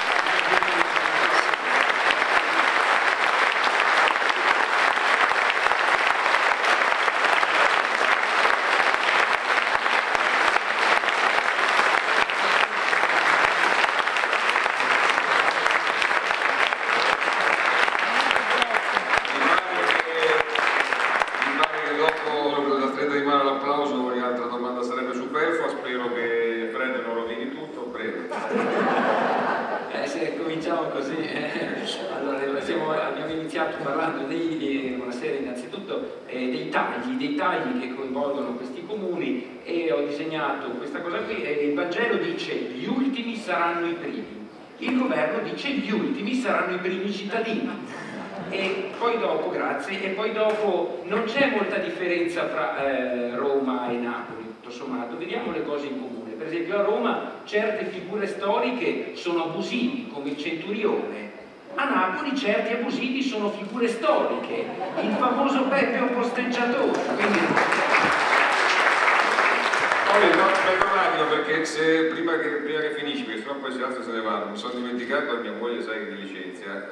Cominciamo così. Allora, abbiamo iniziato parlando di una serie innanzitutto dei tagli che coinvolgono questi comuni, e ho disegnato questa cosa qui. Il Vangelo dice gli ultimi saranno i primi, il governo dice gli ultimi saranno i primi cittadini, e poi dopo, grazie, e poi dopo non c'è molta differenza tra Roma e Napoli, tutto sommato, vediamo le cose in comune. Per esempio a Roma certe figure storiche sono abusivi, come il centurione. A Napoli certi abusivi sono figure storiche, il famoso Peppe o posteggiatore. Quindi... perché se prima che finisci, perché sennò poi si alza e se ne vanno, mi sono dimenticato, mia moglie sai che mi licenzia,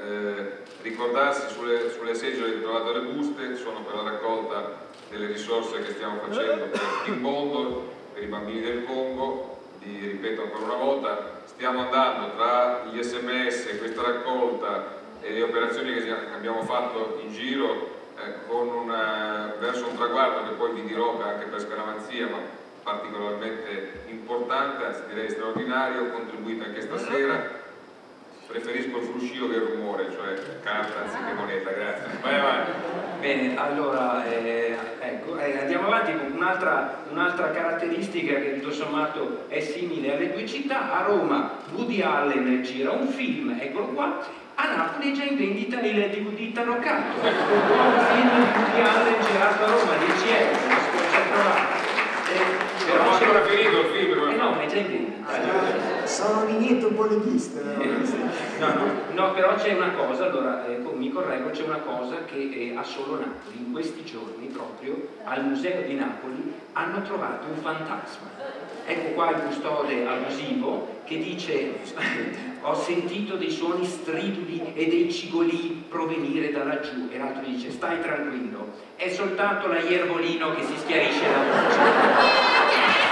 ricordarsi sulle seggiole che trovate le buste sono per la raccolta delle risorse che stiamo facendo per il mondo, per i bambini del Congo. Ripeto ancora una volta, stiamo andando tra gli SMS, questa raccolta e le operazioni che abbiamo fatto in giro verso un traguardo che poi vi dirò anche per scaramanzia, ma particolarmente importante, anzi direi straordinario. Ho contribuito anche stasera. Preferisco il fruscio che il rumore, cioè carta anziché moneta, grazie. Vai avanti. Bene, allora ecco, andiamo avanti con un'altra caratteristica che tutto sommato è simile alle due città. A Roma Woody Allen gira un film, eccolo qua. A Napoli è già in vendita il DVD taroccato. Un film di Woody Allen girato a Roma, 10 euro, lo si può trovare. Però non è ancora finito il film. No, è già in vendita. Sono Vignetto Polighista. No, però c'è una cosa, allora mi correggo, c'è una cosa che ha solo Napoli. In questi giorni proprio al Museo di Napoli hanno trovato un fantasma. Ecco qua il custode abusivo che dice ho sentito dei suoni striduli e dei cigolii provenire da laggiù, e l'altro dice stai tranquillo, è soltanto la Iervolino che si schiarisce la voce.